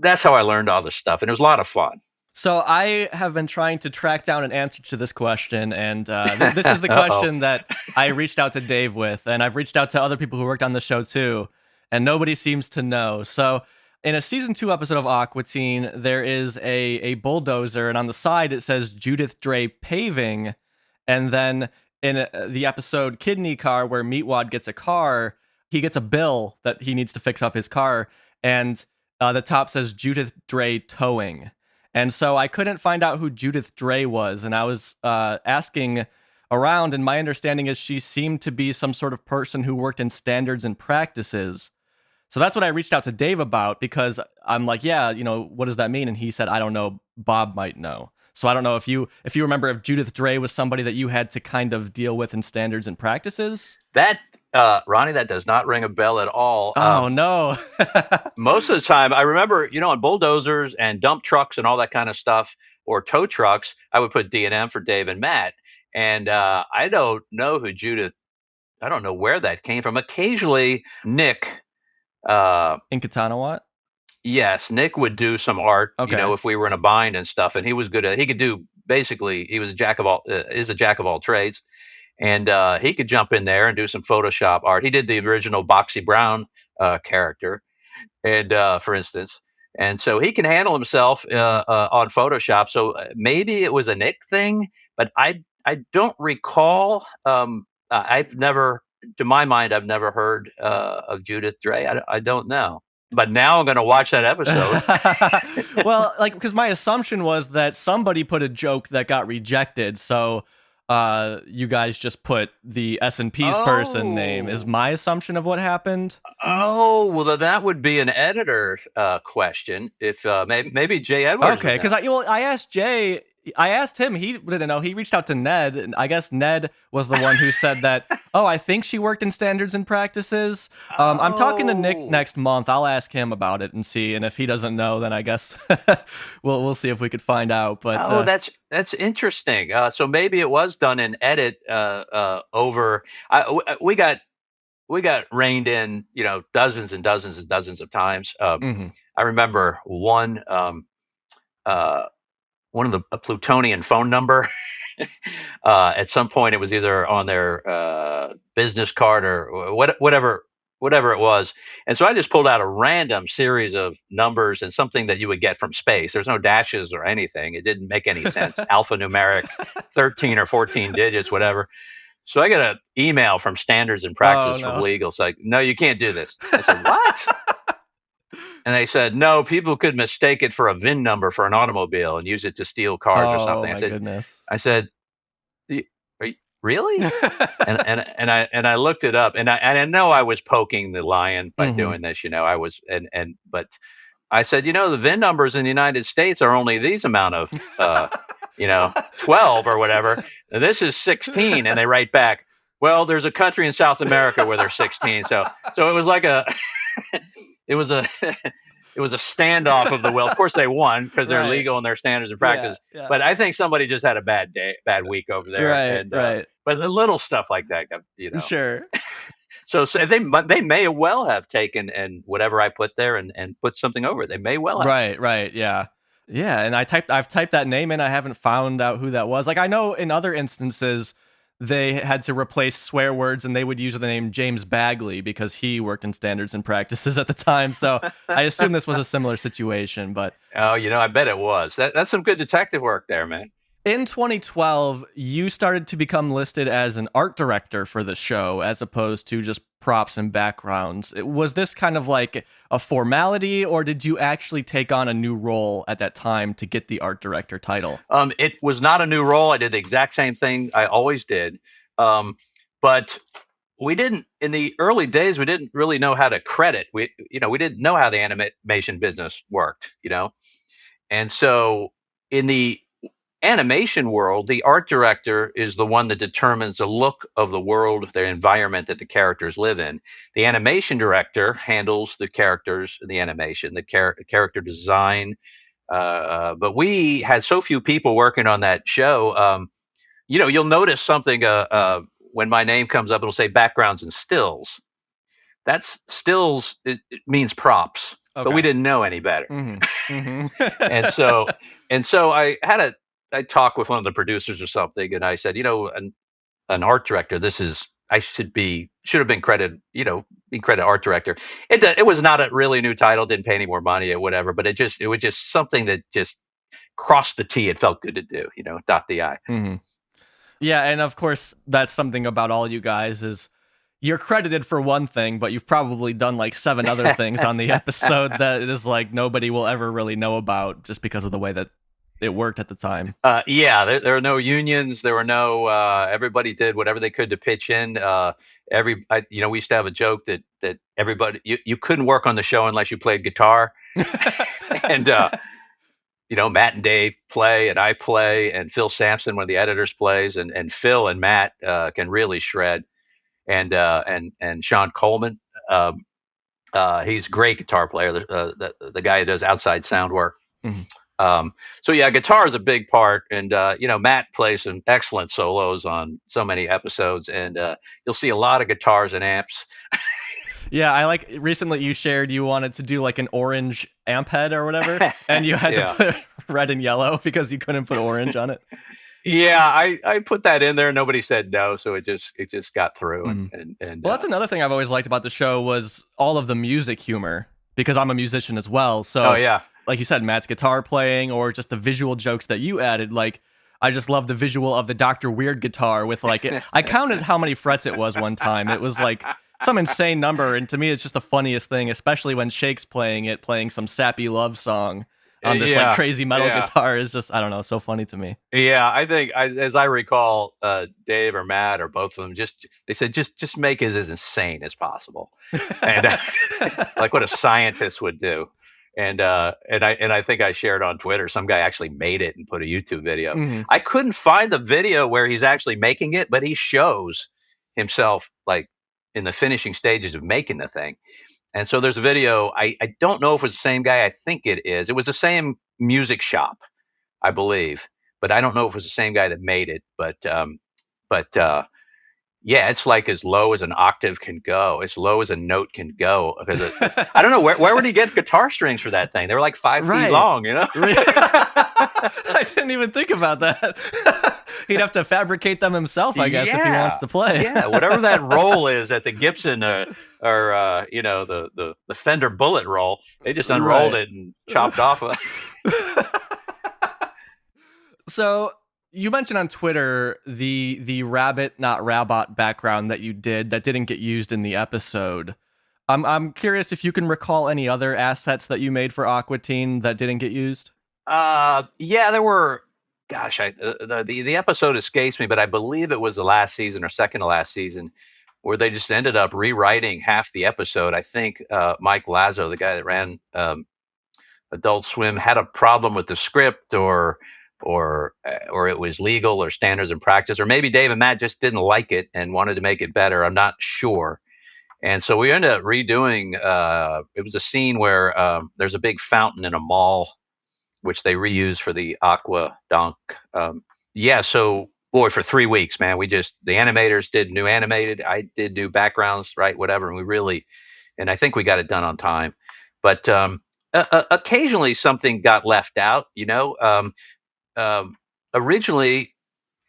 that's how I learned all this stuff. And it was a lot of fun. So I have been trying to track down an answer to this question, and this is the question that I reached out to Dave with, and I've reached out to other people who worked on the show too, and nobody seems to know. So in a season 2 episode of Aqua Teen, there is a bulldozer, and on the side it says Judith Dre Paving, and then in the episode Kidney Car, where Meatwad gets a car, he gets a bill that he needs to fix up his car, and the top says Judith Dre Towing. And so I couldn't find out who Judith Dre was, and I was asking around, and my understanding is she seemed to be some sort of person who worked in standards and practices. So that's what I reached out to Dave about, because I'm like, yeah, what does that mean? And he said, I don't know, Bob might know. So I don't know if you remember if Judith Dre was somebody that you had to kind of deal with in standards and practices? That, Ronnie, that does not ring a bell at all. Oh, no. Most of the time, I remember, on bulldozers and dump trucks and all that kind of stuff, or tow trucks, I would put D&M for Dave and Matt. And I don't know who Judith, I don't know where that came from. Occasionally, Nick. In Katana? Yes, Nick would do some art, okay, if we were in a bind and stuff, and he was good at. He could do basically. He was a jack of all trades, and he could jump in there and do some Photoshop art. He did the original Boxy Brown character, and for instance, and so he can handle himself on Photoshop. So maybe it was a Nick thing, but I don't recall. I've never. To my mind, I've never heard of Judith Dre. I don't know. But now I'm going to watch that episode. Well, because my assumption was that somebody put a joke that got rejected. So you guys just put the S&P's person name. Is my assumption of what happened? Oh, well, that would be an editor question. If maybe Jay Edwards. Okay, because I asked Jay. I asked him. He didn't know. He reached out to Ned, and I guess Ned was the one who said that. Oh, I think she worked in standards and practices. I'm talking to Nick next month. I'll ask him about it and see. And if he doesn't know, then I guess we'll see if we could find out. But that's interesting. So maybe it was done in edit over. We got reined in, dozens and dozens and dozens of times. I remember one of a Plutonian phone number. At some point, it was either on their business card or whatever it was. And so I just pulled out a random series of numbers and something that you would get from space. There's no dashes or anything. It didn't make any sense. Alphanumeric, 13 or 14 digits, whatever. So I got an email from Standards and Practices from legal. It's like, no, you can't do this. I said, what? And they said, no, people could mistake it for a VIN number for an automobile and use it to steal cars or something. I said, are you, really? and I looked it up, and I know I was poking the lion by doing this. I was, but I said, the VIN numbers in the United States are only these amount of, 12 or whatever. And this is 16, and they write back, well, there's a country in South America where they're 16. So it was like it was a standoff of the will. Of course, they won because they're legal in their standards and practice. Yeah. But I think somebody just had a bad week over there. Right. But the little stuff like that, Sure. So they may well have taken and whatever I put there and put something over it. They may well have. Right. Yeah. Yeah. And I've typed that name in. I haven't found out who that was. Like, I know in other instances, they had to replace swear words and they would use the name James Bagley because he worked in standards and practices at the time. So I assume this was a similar situation, but. Oh, I bet it was. That's some good detective work there, man. In 2012, you started to become listed as an art director for the show as opposed to just props and backgrounds. Was this kind of like a formality, or did you actually take on a new role at that time to get the art director title? It was not a new role. I did the exact same thing I always did. But we didn't, in the early days, we didn't really know how to credit. We didn't know how the animation business worked, And so in the animation world, the art director is the one that determines the look of the world, the environment that the characters live in. The animation director handles the characters, the animation, the character design. But we had so few people working on that show. You'll notice something when my name comes up, it'll say backgrounds and stills. That's stills. It means props, but we didn't know any better. And so I talked with one of the producers or something, and I said, an art director, should have been credited, be credited art director. It was not a really new title, didn't pay any more money or whatever, but it was just something that just crossed the T. It felt good to do, dot the I. Yeah, and of course, that's something about all you guys is you're credited for one thing, but you've probably done like 7 other things on the episode that is like nobody will ever really know about just because of the way that it worked at the time. There were no unions. There were no. Everybody did whatever they could to pitch in. We used to have a joke that everybody you couldn't work on the show unless you played guitar, and Matt and Dave play, and I play, and Phil Sampson, one of the editors, plays, and Phil and Matt can really shred, and Sean Coleman, he's a great guitar player. The guy who does outside sound work. So yeah, guitar is a big part, and Matt plays some excellent solos on so many episodes, and you'll see a lot of guitars and amps. Yeah, I like recently you shared you wanted to do like an orange amp head or whatever, and you had to put red and yellow because you couldn't put orange on it. Yeah, I put that in there. Nobody said no, so it just got through. And well, that's another thing I've always liked about the show was all of the music humor, because I'm a musician as well. So like you said, Matt's guitar playing or just the visual jokes that you added, like I just love the visual of the Dr. Weird guitar with like I counted how many frets it was one time. It was like some insane number, and to me it's just the funniest thing, especially when Shake's playing some sappy love song. on this Yeah, like crazy metal yeah. guitar is just, I don't know, so funny to me. Yeah, I think as I recall, Dave or Matt or both of them they said just make it as insane as possible, and like what a scientist would do. And I think I shared on Twitter. Some guy actually made it and put a YouTube video. Mhm. I couldn't find the video where he's actually making it, but he shows himself like in the finishing stages of making the thing. And so there's a video. I don't know if it's the same guy. I think it is. It was the same music shop, I believe, but I don't know if it was the same guy that made it. But yeah, it's like as low as an octave can go, as low as a note can go. Because I don't know where would he get guitar strings for that thing? They were like 5 feet Right. long, you know. I didn't even think about that. He'd have to fabricate them himself, I guess, if he Yeah. wants to play. Yeah, whatever that roll is at the Gibson or you know the Fender Bullet roll, they just unrolled Right. it and chopped off. So you mentioned on Twitter the rabbit not rabot background that you did that didn't get used in the episode. I'm curious if you can recall any other assets that you made for Aqua Teen that didn't get used. Yeah, there were. Gosh, the episode escapes me, but I believe it was the last season or second to last season where they just ended up rewriting half the episode. I think Mike Lazo, the guy that ran Adult Swim, had a problem with the script, or it was legal or standards and practice, or maybe Dave and Matt just didn't like it and wanted to make it better. I'm not sure. And so we ended up redoing. It was a scene where there's a big fountain in a mall, which they reused for the Aqua Dunk. Yeah, so boy, for 3 weeks, man, the animators did new animated, I did new backgrounds, right, whatever, and I think we got it done on time. But occasionally something got left out, you know. Originally,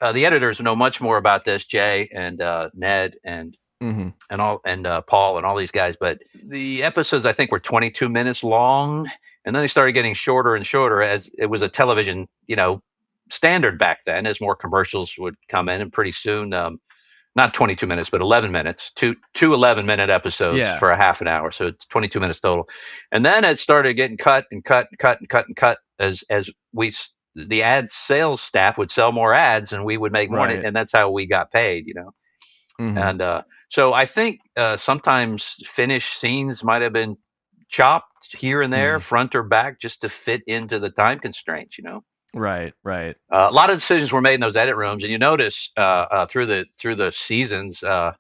the editors know much more about this, Jay and Ned and Paul and all these guys, but the episodes I think were 22 minutes long. And then they started getting shorter and shorter as it was a television, you know, standard back then, as more commercials would come in. And pretty soon, not 22 minutes, but 11 minutes, two 11-minute episodes for a half an hour. So it's 22 minutes total. And then it started getting cut as the ad sales staff would sell more ads and we would make more. Right. And that's how we got paid, you know. And so I think sometimes finished scenes might have been chopped here and there, front or back, just to fit into the time constraints, you know. Right. A lot of decisions were made in those edit rooms, and you notice through the seasons, there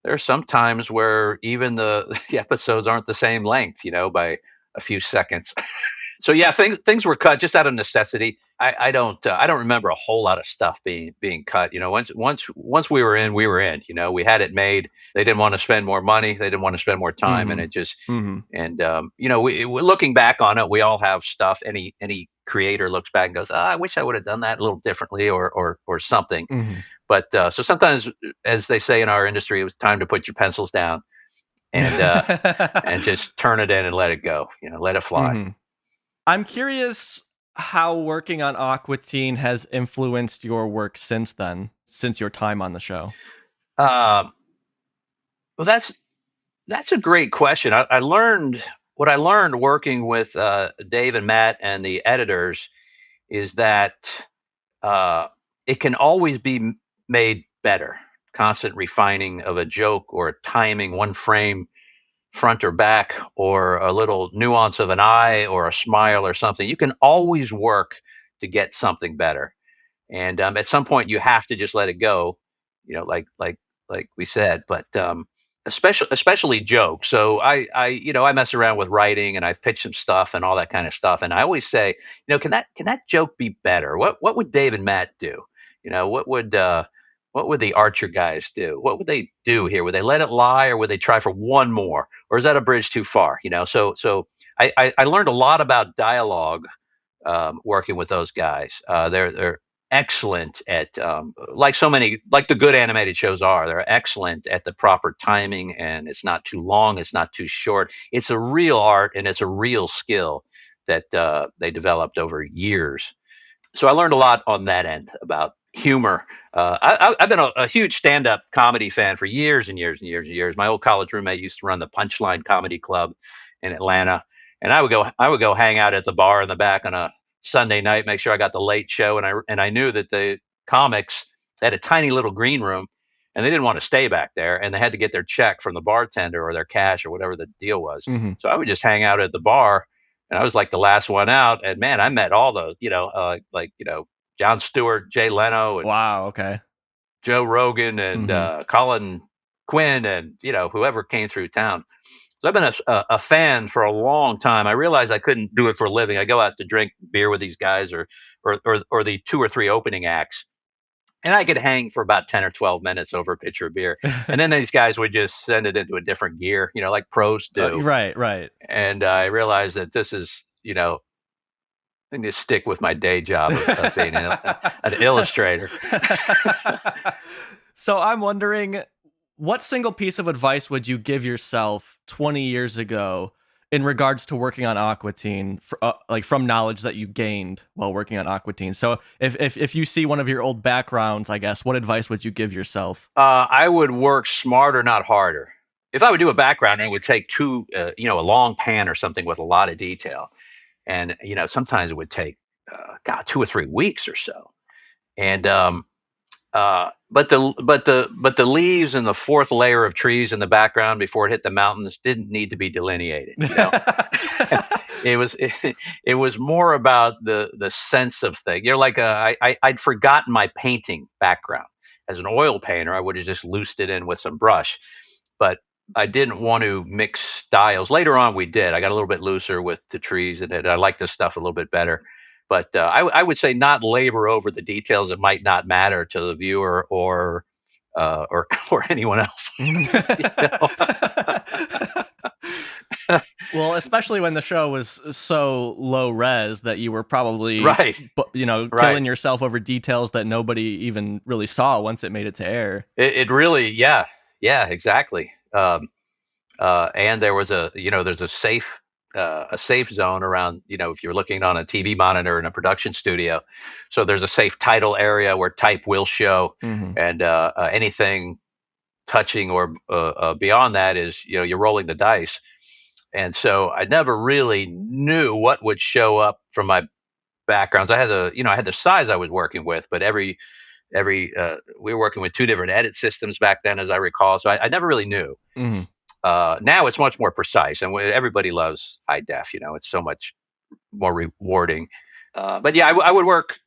are some times where even the episodes aren't the same length, you know, by a few seconds. So yeah, things were cut just out of necessity. I don't remember a whole lot of stuff being cut. You know, once we were in, you know, we had it made. They didn't want to spend more money. They didn't want to spend more time, and it just and you know, we're looking back on it. We all have stuff. Any creator looks back and goes, I wish I would have done that a little differently or something. But so sometimes, as they say in our industry, it was time to put your pencils down and and just turn it in and let it go. You know, let it fly. I'm curious how working on Aqua Teen has influenced your work since your time on the show. Well, that's a great question. I learned working with Dave and Matt and the editors is that it can always be made better. Constant refining of a joke or a timing, one frame front or back, or a little nuance of an eye or a smile or something. You can always work to get something better. And at some point you have to just let it go, you know, like we said, but especially jokes. So I mess around with writing and I've pitched some stuff and all that kind of stuff. And I always say, you know, can that joke be better? What would Dave and Matt do? You know, what would the Archer guys do? What would they do here? Would they let it lie, or would they try for one more? Or is that a bridge too far? You know, so I learned a lot about dialogue working with those guys. They're excellent at like the good animated shows are. They're excellent at the proper timing, and it's not too long, it's not too short. It's a real art and it's a real skill that they developed over years. So I learned a lot on that end about humor. I've been a huge stand-up comedy fan for years and years and years and years. My old college roommate used to run the Punchline Comedy Club in Atlanta, and I would go hang out at the bar in the back on a Sunday night, make sure I got the late show, and I knew that the comics had a tiny little green room, and they didn't want to stay back there, and they had to get their check from the bartender or their cash or whatever the deal was. Mm-hmm. So I would just hang out at the bar, and I was like the last one out. And man, I met all the Jon Stewart, Jay Leno, and Wow. Okay. Joe Rogan, and Colin Quinn, and whoever came through town. So I've been a fan for a long time. I realized I couldn't do it for a living. I go out to drink beer with these guys, or the 2 or 3 opening acts, and I could hang for about 10 or 12 minutes over a pitcher of beer, and then these guys would just send it into a different gear, like pros do. Right. And I realized that this is, I need to stick with my day job of being an illustrator. So I'm wondering, what single piece of advice would you give yourself 20 years ago in regards to working on Aqua Teen, like from knowledge that you gained while working on Aqua Teen? So if you see one of your old backgrounds, I guess, what advice would you give yourself? I would work smarter, not harder. If I would do a background, it would take a long pan or something with a lot of detail. And, sometimes it would take, 2 or 3 weeks or so. And, but the leaves and the fourth layer of trees in the background before it hit the mountains didn't need to be delineated. It was more about the sense of things. I'd forgotten my painting background. As an oil painter, I would have just loosed it in with some brush, but I didn't want to mix styles. Later on, we did. I got a little bit looser with the trees, and I like this stuff a little bit better. But I would say not labor over the details that might not matter to the viewer or anyone else. Well, especially when the show was so low res that you were probably right. Killing yourself over details that nobody even really saw once it made it to air. It really, yeah, exactly. And there was there's a safe zone around, if you're looking on a TV monitor in a production studio. So there's a safe title area where type will show, and anything touching or beyond that is, you're rolling the dice. And so I never really knew what would show up from my backgrounds. I had the size I was working with, but we were working with 2 different edit systems back then, as I recall. So I never really knew. Now it's much more precise, and everybody loves high def. It's so much more rewarding. But yeah, I would work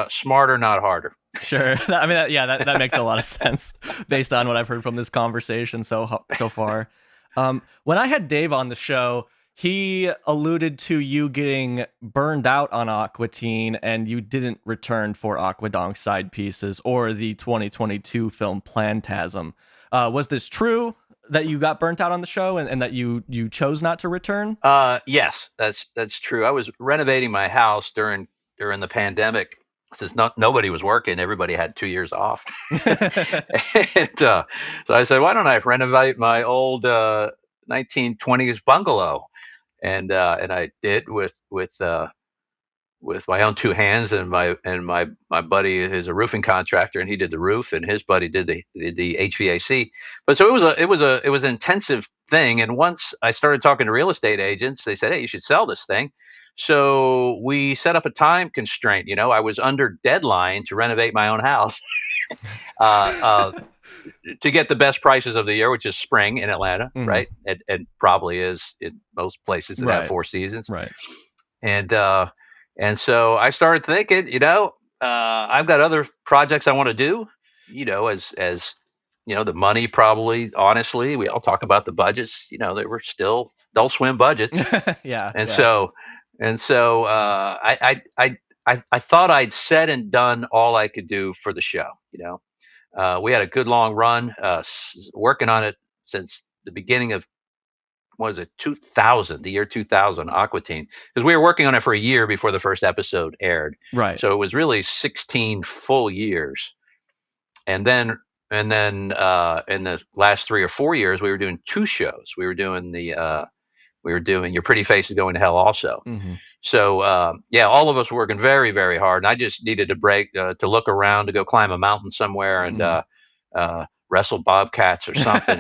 smarter, not harder. Sure. I mean, that makes a lot of sense based on what I've heard from this conversation so far. When I had Dave on the show, he alluded to you getting burned out on Aqua Teen, and you didn't return for Aquadonk's Side Pieces or the 2022 film Plantasm. Was this true, that you got burnt out on the show and that you chose not to return? Yes, that's true. I was renovating my house during the pandemic, since nobody was working. Everybody had 2 years off. And so I said, why don't I renovate my old 1920s bungalow? And I did with my own 2 hands, and my buddy is a roofing contractor, and he did the roof, and his buddy did the HVAC. But so it was an intensive thing. And once I started talking to real estate agents, they said, hey, you should sell this thing. So we set up a time constraint. I was under deadline to renovate my own house to get the best prices of the year, which is spring in Atlanta, right? And probably is in most places that have 4 seasons, right? And so I started thinking, I've got other projects I want to do, as the money, probably, honestly, we all talk about the budgets, they were still Adult Swim budgets. Yeah. So I thought I'd said and done all I could do for the show. We had a good long run, working on it since the beginning of, the year 2000, Aqua Teen, because we were working on it for a year before the first episode aired. Right. So it was really 16 full years. And then in the last 3 or 4 years, we were doing 2 shows. We were doing Your Pretty Face is Going to Hell also. So all of us were working very, very hard. And I just needed a break to look around, to go climb a mountain somewhere and wrestle bobcats or something.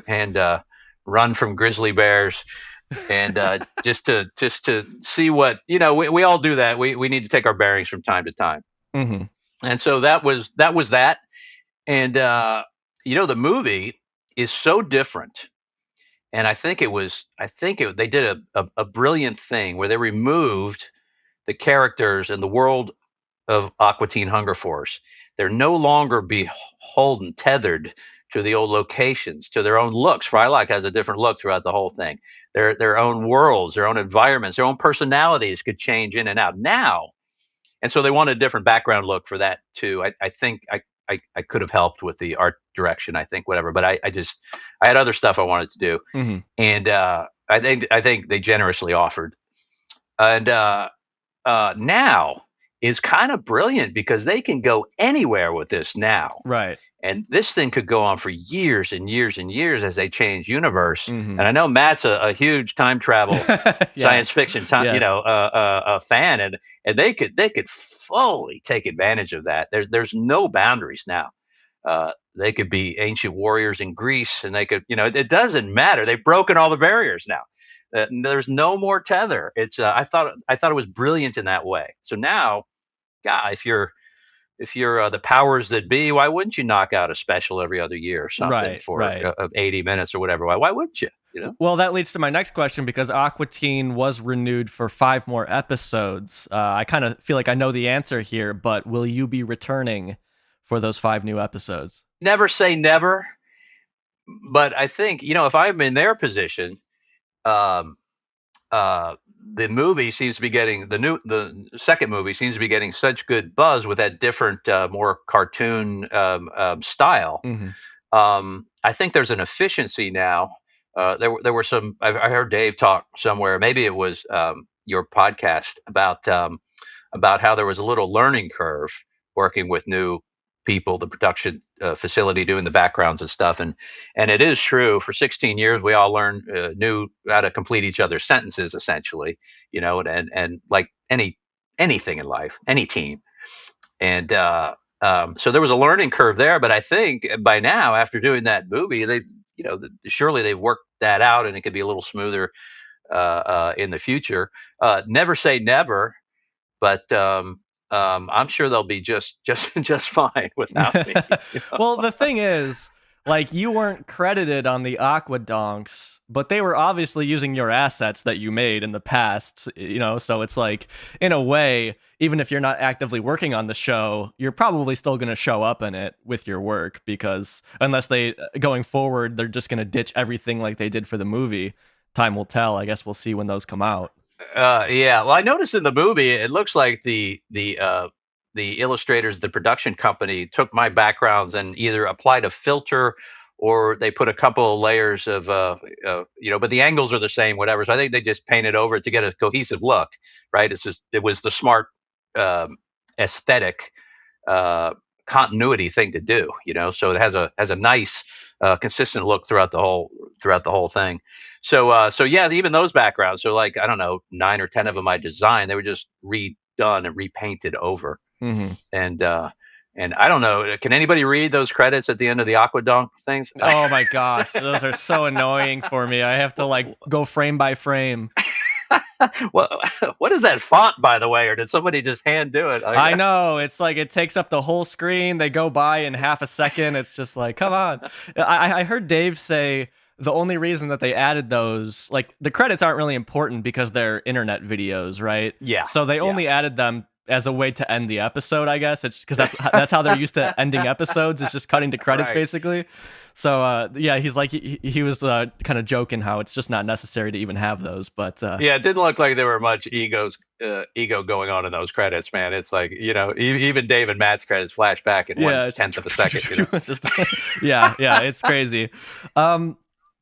And run from grizzly bears, and just to see what we all do that. We need to take our bearings from time to time, Mm-hmm. and so that was that. And the movie is so different. And I think they did a brilliant thing where they removed the characters and the world of Aqua Teen Hunger Force. They're no longer beholden, tethered to the old locations, to their own looks. Frylock has a different look throughout the whole thing. Their own worlds, their own environments, their own personalities could change in and out now. And so they wanted a different background look for that too. I think I could have helped with the art direction, I think, whatever. But I had other stuff I wanted to do, Mm-hmm. and I think they generously offered. And now is kind of brilliant because they can go anywhere with this now, Right. and this thing could go on for years and years and years as they change universe. Mm-hmm. And I know Matt's a huge time travel science fiction fan, and they could fully take advantage of that. There's no boundaries now. They could be ancient warriors in Greece, and they could, it doesn't matter. They've broken all the barriers now. There's no more tether. It's I thought it was brilliant in that way. So now, yeah, if you're the powers that be, why wouldn't you knock out a special every other year or something of 80 minutes or whatever? Why wouldn't you? Well, that leads to my next question, because Aqua Teen was renewed for 5 more episodes. I kind of feel like I know the answer here, but will you be returning for those 5 new episodes? Never say never, but I think if I'm in their position, the movie seems to be getting the second movie seems to be getting such good buzz with that different, more cartoon style. Mm-hmm. I think there's an efficiency now. There were some. I heard Dave talk somewhere. Maybe it was your podcast about how there was a little learning curve working with new people, the production facility doing the backgrounds and stuff. And it is true. For 16 years, we all learned knew how to complete each other's sentences, essentially. And like anything in life, any team. And so there was a learning curve there. But I think by now, after doing that movie, surely they've worked that out, and it could be a little smoother in the future. Never say never, but I'm sure they'll be just fine without me. Well, the thing is, like, you weren't credited on the Aqua Donks, but they were obviously using your assets that you made in the past, so it's like, in a way, even if you're not actively working on the show, you're probably still going to show up in it with your work, because unless going forward, they're just going to ditch everything like they did for the movie. Time will tell. I guess we'll see when those come out. Yeah. Well, I noticed in the movie, it looks like the illustrators, the production company, took my backgrounds and either applied a filter or they put a couple of layers of, but the angles are the same, whatever. So I think they just painted over it to get a cohesive look, right? It was the smart aesthetic continuity thing to do, So it has a nice consistent look throughout the whole thing. So yeah, even those backgrounds. So like, I don't know, 9 or 10 of them I designed. They were just redone and repainted over. Mm-hmm. And I don't know. Can anybody read those credits at the end of the Aqua Donk things? Oh my gosh, those are so annoying for me. I have to go frame by frame. Well, what is that font, by the way? Or did somebody just hand do it? I know. It's like it takes up the whole screen. They go by in half a second. It's just like, come on. I heard Dave say the only reason that they added those, like, the credits aren't really important because they're internet videos, right? Yeah. So they only added them as a way to end the episode, I guess. It's because that's how they're used to ending episodes. It's just cutting to credits, right, basically. So yeah, he's like he was kind of joking how it's just not necessary to even have those. But yeah, it didn't look like there were much ego going on in those credits, man. It's like, even Dave and Matt's credits flash back in 1/10 of a second. It's just, yeah, it's crazy.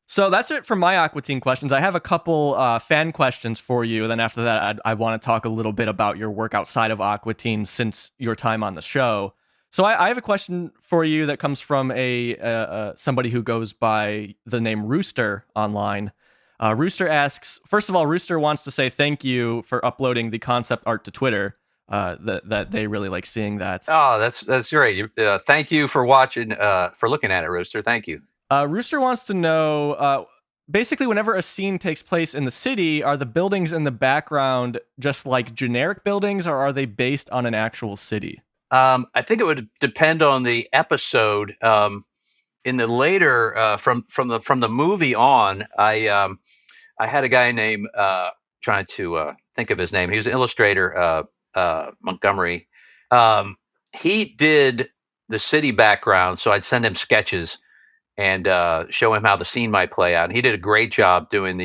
So that's it for my Aqua Teen questions. I have a couple fan questions for you. Then after that, I want to talk a little bit about your work outside of Aqua Teen since your time on the show. So I have a question for you that comes from somebody who goes by the name Rooster online. Rooster asks, first of all, Rooster wants to say thank you for uploading the concept art to Twitter. That they really like seeing that. Oh, that's great. Thank you for watching, for looking at it, Rooster. Thank you. Rooster wants to know, basically, whenever a scene takes place in the city, are the buildings in the background just like generic buildings, or are they based on an actual city? I think it would depend on the episode. In the later from the movie on, I had a guy named trying to think of his name. He was an illustrator, Montgomery. He did the city background, so I'd send him sketches and show him how the scene might play out. And he did a great job doing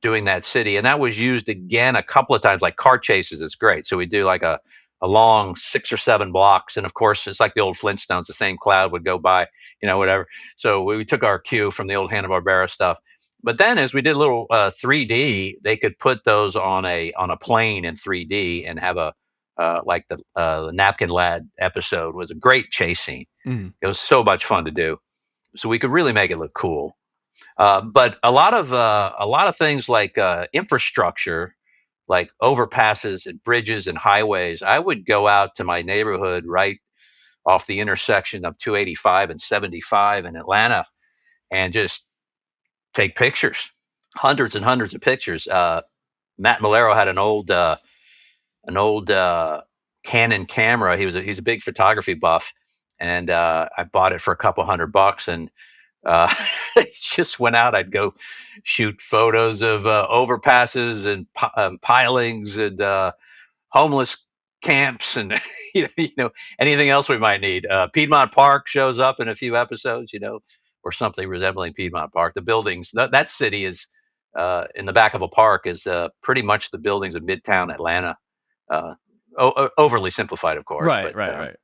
doing that city, and that was used again a couple of times, like car chases. It's great. So we do like a long 6 or 7 blocks, and of course it's like the old Flintstones. The same cloud would go by, whatever. So we took our cue from the old Hanna-Barbera stuff. But then, as we did a little 3D, they could put those on a plane in 3D and have a like the Napkin Lad episode was a great chase scene. Mhm. It was so much fun to do. So we could really make it look cool. But a lot of things like infrastructure, like overpasses and bridges and highways, I would go out to my neighborhood right off the intersection of 285 and 75 in Atlanta and just take pictures, hundreds and hundreds of pictures. Matt Malero had an old Canon camera. He's a big photography buff, and I bought it for a couple $100, and just went out. I'd go shoot photos of overpasses and pilings and homeless camps and anything else we might need. Piedmont Park shows up in a few episodes, or something resembling Piedmont Park. The buildings that city is in the back of a park is pretty much the buildings of Midtown Atlanta. Overly simplified, of course. Right, but, right.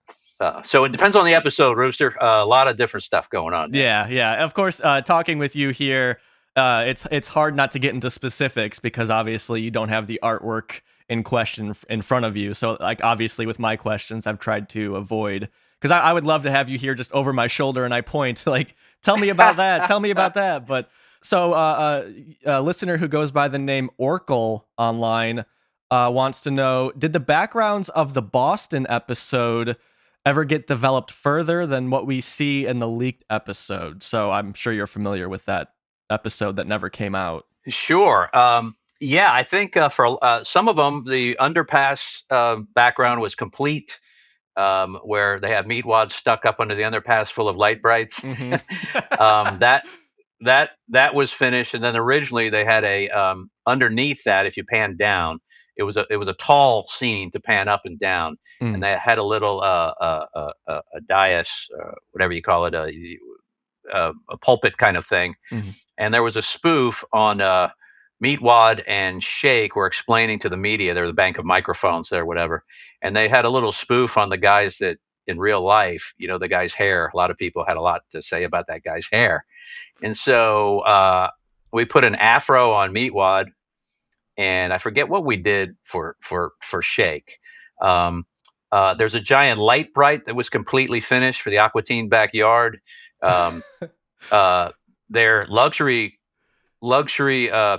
So it depends on the episode, Rooster. A lot of different stuff going on. Yeah. Of course, talking with you here, it's hard not to get into specifics because obviously you don't have the artwork in question in front of you. So, like, obviously with my questions, I've tried to avoid, because I would love to have you here just over my shoulder and I point like, tell me about that, tell me about that. But so a listener who goes by the name Orkle online wants to know, did the backgrounds of the Boston episode ever get developed further than what we see in the leaked episode? So I'm sure you're familiar with that episode that never came out. Sure. Yeah, I think for some of them, the underpass background was complete, where they have meatwads stuck up under the underpass full of light brights. Mm-hmm. That was finished, and then originally they had a underneath that. If you pan down, it was a tall scene to pan up and down, and they had a little a dais, whatever you call it, a pulpit kind of thing, and there was a spoof on Meatwad and Shake were explaining to the media. They're the bank of microphones there, whatever, and they had a little spoof on the guys that in real life, the guy's hair. A lot of people had a lot to say about that guy's hair, and so we put an afro on Meatwad. And I forget what we did for Shake. There's a giant light bright that was completely finished for the Aquatine backyard. Their luxury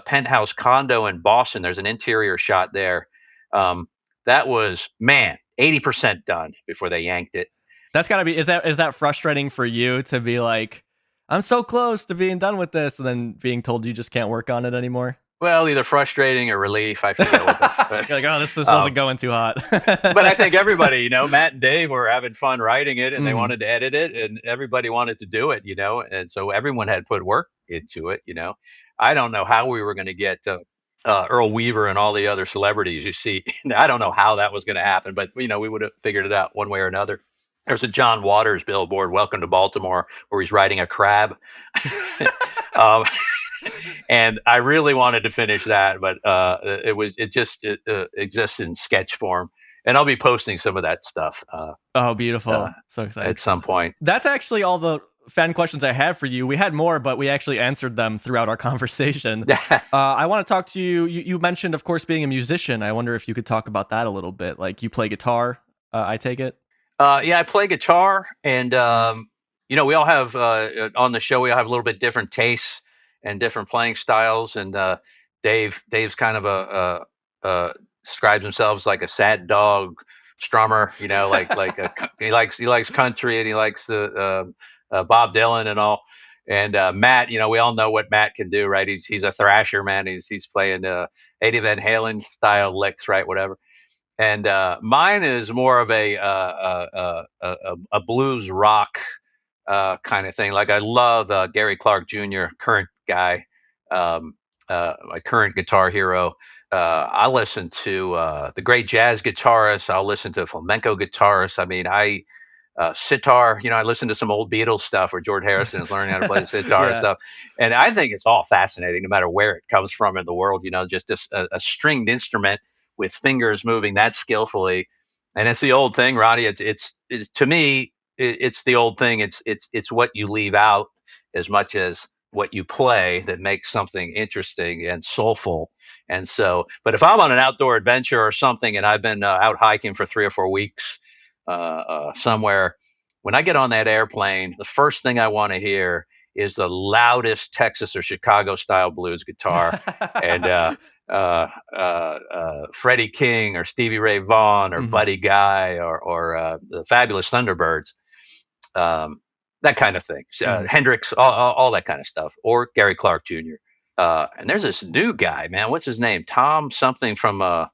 penthouse condo in Boston. There's an interior shot there. That was 80% done before they yanked it. That's gotta be. Is that frustrating for you to be like, I'm so close to being done with this, and then being told you just can't work on it anymore? Well, either frustrating or relief. I forget what You're like, oh, this wasn't going too hot. But I think everybody, Matt and Dave were having fun writing it, and they wanted to edit it, and everybody wanted to do it, and so everyone had put work into it, I don't know how we were going to get Earl Weaver and all the other celebrities you see. I don't know how that was going to happen, but we would have figured it out one way or another. There's a John Waters billboard, "Welcome to Baltimore," where he's riding a crab. And I really wanted to finish that, but it exists in sketch form, and I'll be posting some of that stuff. Oh, beautiful! So excited at some point. That's actually all the fan questions I had for you. We had more, but we actually answered them throughout our conversation. I want to talk to you. You mentioned, of course, being a musician. I wonder if you could talk about that a little bit. Like, you play guitar, I take it? Yeah, I play guitar, and we all have on the show. We all have a little bit different tastes and different playing styles. And Dave's kind of describes himself as like a sad dog strummer. He likes country, and he likes the Bob Dylan and all. And Matt, we all know what Matt can do, right? He's a thrasher, man. He's playing Eddie Van Halen style licks, right? Whatever. And mine is more of a blues rock kind of thing. Like I love Gary Clark Jr., current guy, my current guitar hero. I listen to the great jazz guitarists. I'll listen to flamenco guitarists. I mean, sitar, I listen to some old Beatles stuff where George Harrison is learning how to play the sitar and stuff. And I think it's all fascinating, no matter where it comes from in the world, just a stringed instrument with fingers moving that skillfully. And it's the old thing, Roddy. It's to me, it's the old thing. It's what you leave out as much as what you play that makes something interesting and soulful. And so, but if I'm on an outdoor adventure or something, and I've been out hiking for 3 or 4 weeks somewhere, when I get on that airplane, the first thing I want to hear is the loudest Texas or Chicago style blues guitar, and Freddie King or Stevie Ray Vaughan or Buddy Guy or the Fabulous Thunderbirds, that kind of thing. Hendrix, all that kind of stuff, or Gary Clark Jr. And there's this new guy, man. What's his name? Tom something from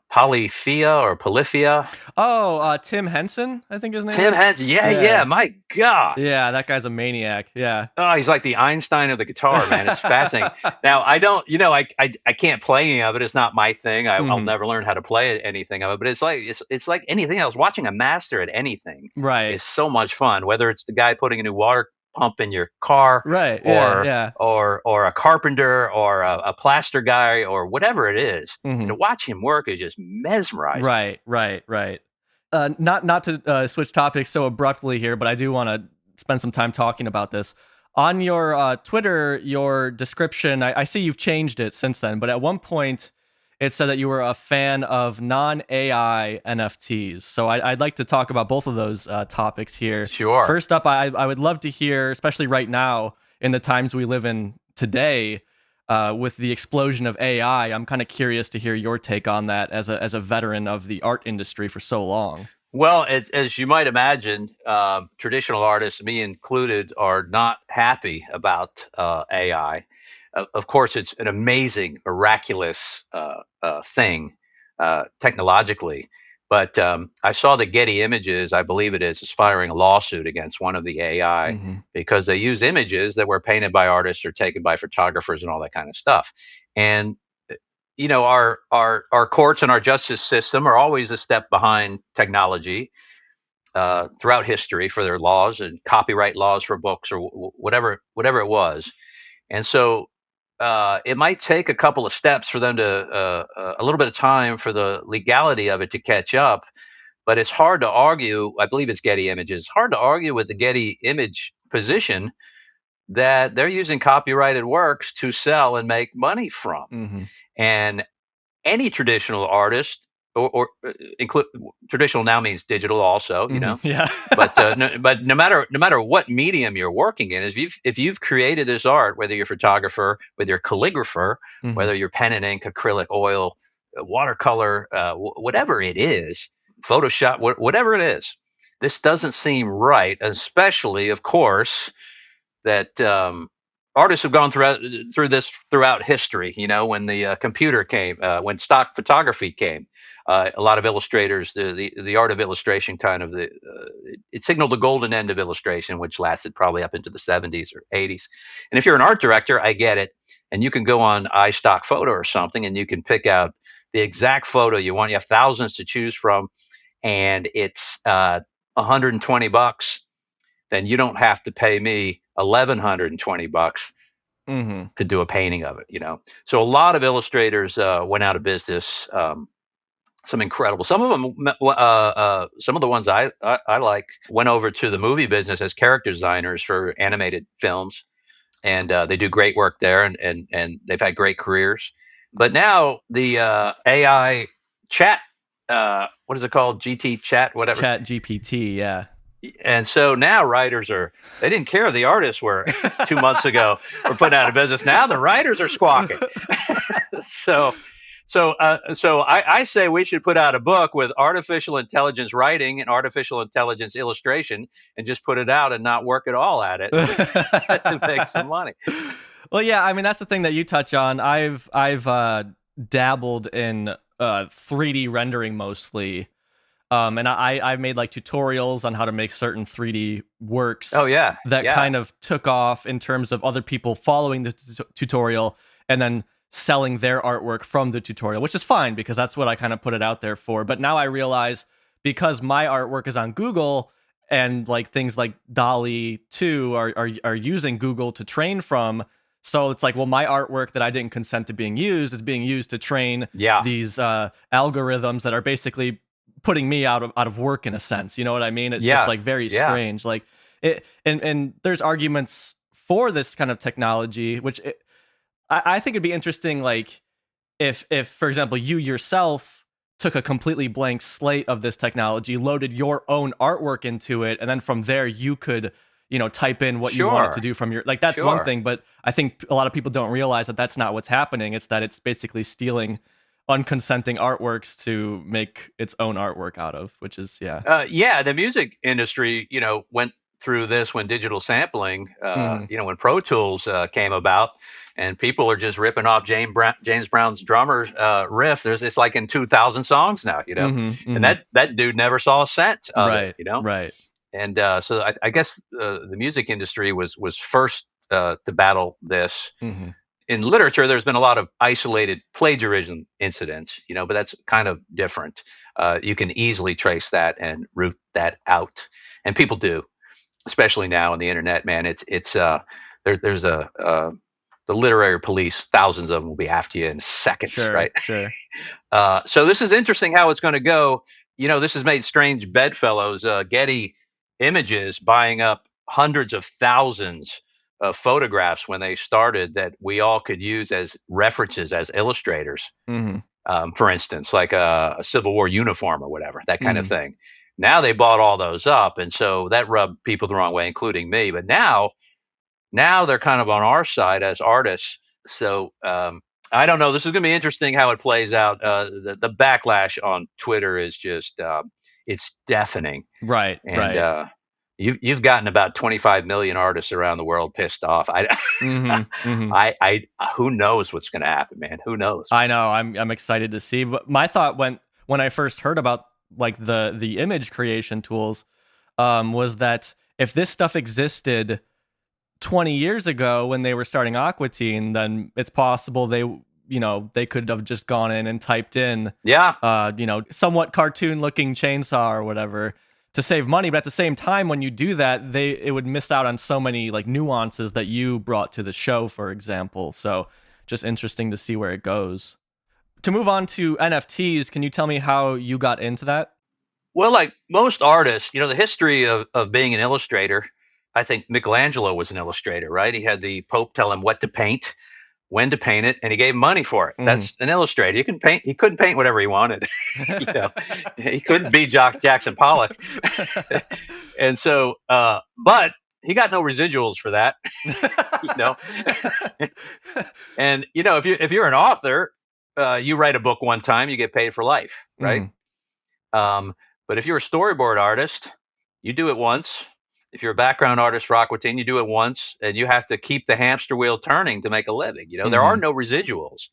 Polyphia. Oh, Tim Henson, I think his name Tim is. Henson. Yeah. My God. Yeah, that guy's a maniac. Yeah. Oh, he's like the Einstein of the guitar, man. It's fascinating. Now, I don't, I can't play any of it. It's not my thing. I'll never learn how to play anything of it. But it's like anything else. Watching a master at anything, right, is so much fun. Whether it's the guy putting a new water pump in your car, right, or a carpenter or a plaster guy or whatever it is, and to watch him work is just mesmerizing. Right. Not to switch topics so abruptly here, but I do want to spend some time talking about this. On your Twitter, your description, I see you've changed it since then, but at one point it said that you were a fan of non-AI NFTs. So I'd like to talk about both of those topics here. Sure. First up, I would love to hear, especially right now in the times we live in today, with the explosion of AI, I'm kind of curious to hear your take on that as a veteran of the art industry for so long. Well, as you might imagine, traditional artists, me included, are not happy about AI. Of course, it's an amazing, miraculous thing technologically. But I saw that Getty Images, I believe it is filing a lawsuit against one of the AI because they use images that were painted by artists or taken by photographers and all that kind of stuff. And our courts and our justice system are always a step behind technology throughout history for their laws and copyright laws for books or whatever it was. And so it might take a couple of steps for them to a little bit of time for the legality of it to catch up, but it's hard to argue. I believe it's Getty Images. It's hard to argue with the Getty Image position that they're using copyrighted works to sell and make money from. And any traditional artist, or include traditional now means digital also, Yeah. but no matter what medium you're working in, if you've created this art, whether you're a photographer, whether you're a calligrapher, whether you're pen and ink, acrylic, oil, watercolor, whatever it is, Photoshop, whatever it is, this doesn't seem right. Especially, of course, that artists have gone through this throughout history. When the computer came, when stock photography came. A lot of illustrators, the art of illustration it signaled the golden end of illustration, which lasted probably up into the 70s or 80s. And if you're an art director, I get it. And you can go on iStock Photo or something, and you can pick out the exact photo you want. You have thousands to choose from, and it's $120. Then you don't have to pay me $1,120 to do a painting of it. So a lot of illustrators went out of business. Some incredible. Some of them, some of the ones I like, went over to the movie business as character designers for animated films, and they do great work there, and they've had great careers. But now the AI chat, what is it called? GT chat, whatever. Chat GPT, yeah. And so now writers they didn't care the artists were 2 months ago were put out of business. Now the writers are squawking. I say we should put out a book with artificial intelligence writing and artificial intelligence illustration, and just put it out and not work at all at it to make some money. Well, yeah, I mean that's the thing that you touch on. I've dabbled in 3D rendering mostly, and I've made like tutorials on how to make certain 3D works. Oh yeah, that kind of took off in terms of other people following the tutorial and then selling their artwork from the tutorial, which is fine because that's what I kind of put it out there for. But now I realize, because my artwork is on Google and like things like DALL-E 2 are using Google to train from, so it's like, well, my artwork that I didn't consent to being used is being used to train these algorithms that are basically putting me out of work in a sense. You know what I mean? It's just like very strange. Like it, and there's arguments for this kind of technology, which I think it'd be interesting, like if for example you yourself took a completely blank slate of this technology, loaded your own artwork into it, and then from there you could, you know, type in what you want it to do from your, like, that's one thing. But I think a lot of people don't realize that that's not what's happening. It's that it's basically stealing unconsenting artworks to make its own artwork out of, which is the music industry, you know, went through this when digital sampling, you know, when Pro Tools came about, and people are just ripping off James Brown's drummer's riff. It's like in 2,000 songs now, you know, and that dude never saw a cent of it, you know, right. And so I guess the music industry was first to battle this. In literature, there's been a lot of isolated plagiarism incidents, you know, but that's kind of different. You can easily trace that and root that out, and people do, especially now on the internet. Man, there's the literary police, thousands of them will be after you in seconds, right? Sure. So this is interesting how it's going to go. You know, this has made strange bedfellows. Getty Images buying up hundreds of thousands of photographs when they started that we all could use as references as illustrators. For instance, like a Civil War uniform or whatever, that kind of thing. Now they bought all those up, and so that rubbed people the wrong way, including me. But now they're kind of on our side as artists. So I don't know. This is going to be interesting how it plays out. The backlash on Twitter is just it's deafening. Right. And you've gotten about 25 million artists around the world pissed off. Who knows what's going to happen, man? Who knows? I know. I'm excited to see. But my thought when I first heard about like the image creation tools was that if this stuff existed 20 years ago when they were starting Aqua Teen, then it's possible they could have just gone in and typed in somewhat cartoon looking chainsaw or whatever to save money. But at the same time, when you do that, it would miss out on so many like nuances that you brought to the show, for example. So just interesting to see where it goes. To move on to NFTs, can you tell me how you got into that? Well, like most artists, you know, the history of being an illustrator, I think Michelangelo was an illustrator, right? He had the Pope tell him what to paint, when to paint it, and he gave money for it. That's an illustrator. You can paint. He couldn't paint whatever he wanted. You know, he couldn't be Jackson Pollock. And so, but he got no residuals for that. You know, and you know, if you're an author, you write a book one time, you get paid for life, right? But if you're a storyboard artist, you do it once. If you're a background artist for Aqua Teen, you do it once, and you have to keep the hamster wheel turning to make a living. You know, there are no residuals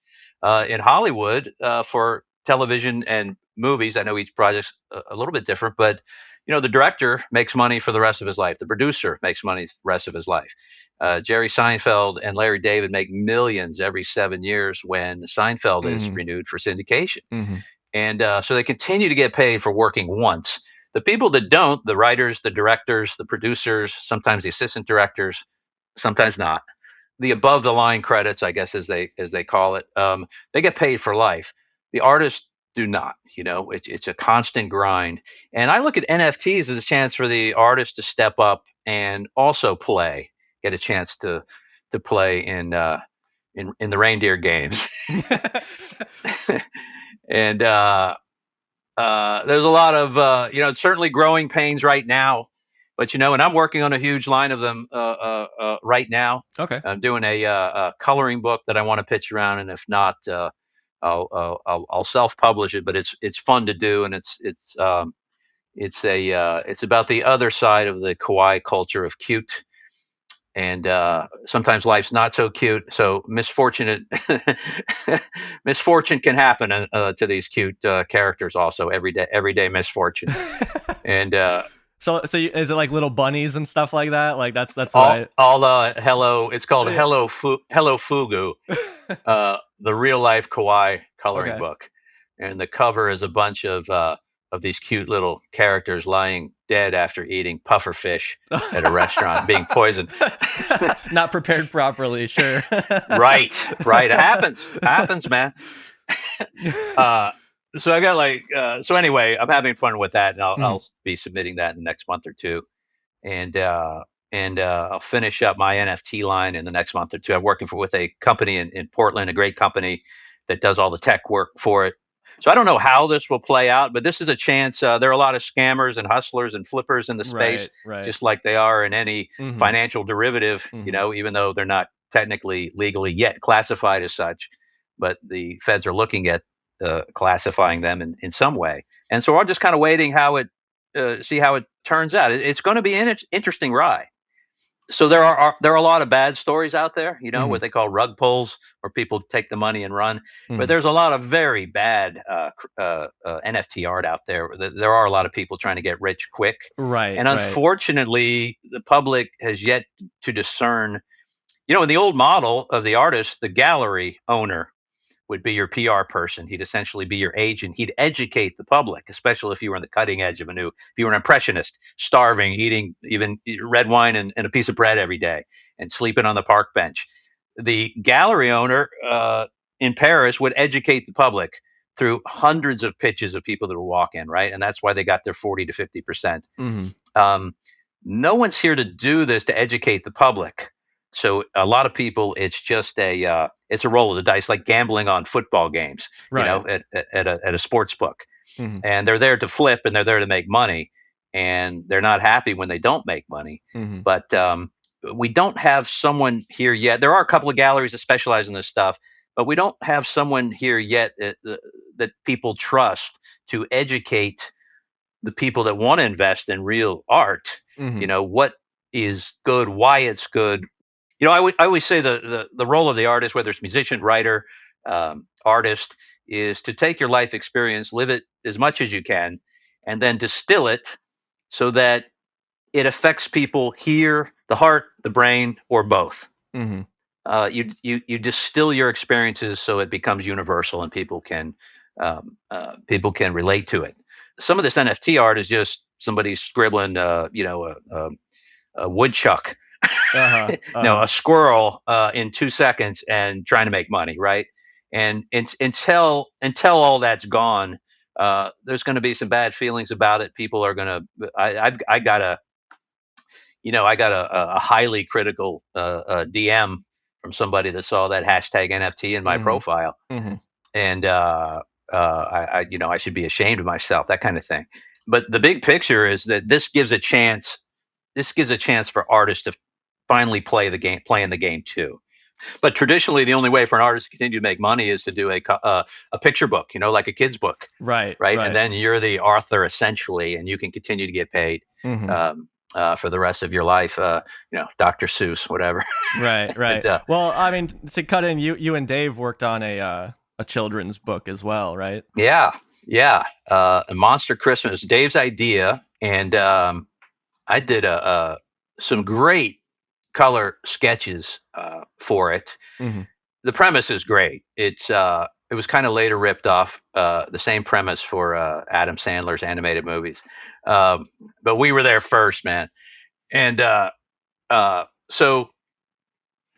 in Hollywood for television and movies. I know each project's a little bit different, but you know, the director makes money for the rest of his life. The producer makes money the rest of his life. Jerry Seinfeld and Larry David make millions every 7 years when Seinfeld is renewed for syndication. And so they continue to get paid for working once. The people that don't, the writers, the directors, the producers, sometimes the assistant directors, sometimes not. The above the line credits, I guess, as they call it, they get paid for life. The artists do not. You know, it's a constant grind. And I look at NFTs as a chance for the artist to step up and also get a chance to play in the reindeer games. And there's a lot of you know, certainly growing pains right now, but you know, and I'm working on a huge line of them right now. Okay. I'm doing a coloring book that I want to pitch around, and if not, I'll self-publish it, but it's fun to do, and it's about the other side of the kawaii culture of cute, and sometimes life's not so cute. So misfortune can happen to these cute characters. Also, everyday misfortune, and is it like little bunnies and stuff like that? Like that's hello. It's called Hello Fugu, the real life kawaii coloring book, and the cover is a bunch of these cute little characters lying dead after eating puffer fish at a restaurant, being poisoned. Not prepared properly, sure. Right. It happens, man. So I got so anyway, I'm having fun with that, and I'll be submitting that in the next month or two, and I'll finish up my NFT line in the next month or two. I'm working with a company in Portland, a great company that does all the tech work for it. So I don't know how this will play out, but this is a chance. There are a lot of scammers and hustlers and flippers in the space, just like they are in any financial derivative, even though they're not technically legally yet classified as such, but the feds are looking at classifying them in some way. And so I'm just kind of waiting see how it turns out. It's going to be an interesting ride. So there are a lot of bad stories out there, what they call rug pulls, where people take the money and run. But there's a lot of very bad NFT art out there. There are a lot of people trying to get rich quick, right? And unfortunately, the public has yet to discern. In the old model of the artist, the gallery owner would be your PR person. He'd essentially be your agent. He'd educate the public, especially if you were on the cutting edge of if you were an impressionist, starving, eating even red wine and a piece of bread every day and sleeping on the park bench. The gallery owner in Paris would educate the public through hundreds of pitches of people that would walk in, right? And that's why they got their 40 to 50%. No one's here to do this to educate the public. So a lot of people, it's just it's a roll of the dice, like gambling on football games, at a sports book. And they're there to flip, and they're there to make money, and they're not happy when they don't make money. But we don't have someone here yet. There are a couple of galleries that specialize in this stuff, but we don't have someone here yet that people trust to educate the people that want to invest in real art. What is good, why it's good. I always say the role of the artist, whether it's musician, writer, artist, is to take your life experience, live it as much as you can, and then distill it so that it affects people here, the heart, the brain, or both. You distill your experiences so it becomes universal and people can relate to it. Some of this NFT art is just somebody scribbling, a woodchuck. A squirrel in 2 seconds and trying to make money, right? And until all that's gone, there's going to be some bad feelings about it. People are going to. I got a highly critical DM from somebody that saw that hashtag NFT in my profile, and I should be ashamed of myself, that kind of thing. But the big picture is that this gives a chance for artists to finally play in the game too. But traditionally, the only way for an artist to continue to make money is to do a picture book, like a kid's book, right? And then you're the author essentially, and you can continue to get paid for the rest of your life. Dr. Seuss, whatever. Right. Well, I mean, to cut in, you and Dave worked on a children's book as well, right? Yeah. A Monster Christmas, Dave's idea, and I did some great color sketches for it. The premise is great. It was kind of later ripped off the same premise for Adam Sandler's animated movies, but we were there first, man. And so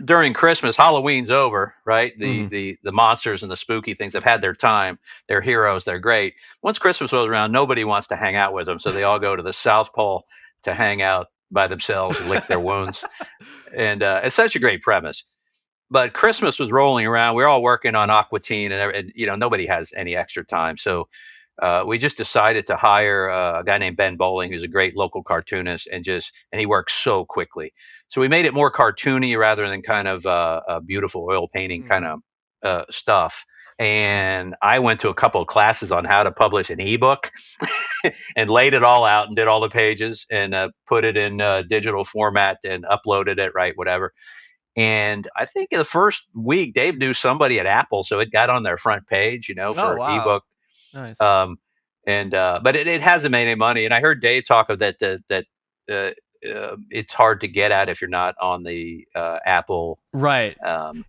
during Christmas, Halloween's over, right? The monsters and the spooky things have had their time. They're heroes. They're great. Once Christmas rolls around, nobody wants to hang out with them, so they all go to the South Pole to hang out by themselves and lick their wounds. And it's such a great premise. But Christmas was rolling around. We were all working on Aqua Teen, and nobody has any extra time. So we just decided to hire a guy named Ben Bowling, who's a great local cartoonist, and he works so quickly. So we made it more cartoony rather than kind of a beautiful oil painting kind of stuff. and I went to a couple of classes on how to publish an ebook and laid it all out and did all the pages and put it in digital format and uploaded it, right, whatever. And I think in the first week, Dave knew somebody at Apple, so it got on their front page, for ebook. Nice. But it hasn't made any money. And I heard Dave talk of that it's hard to get at if you're not on the Apple. Right.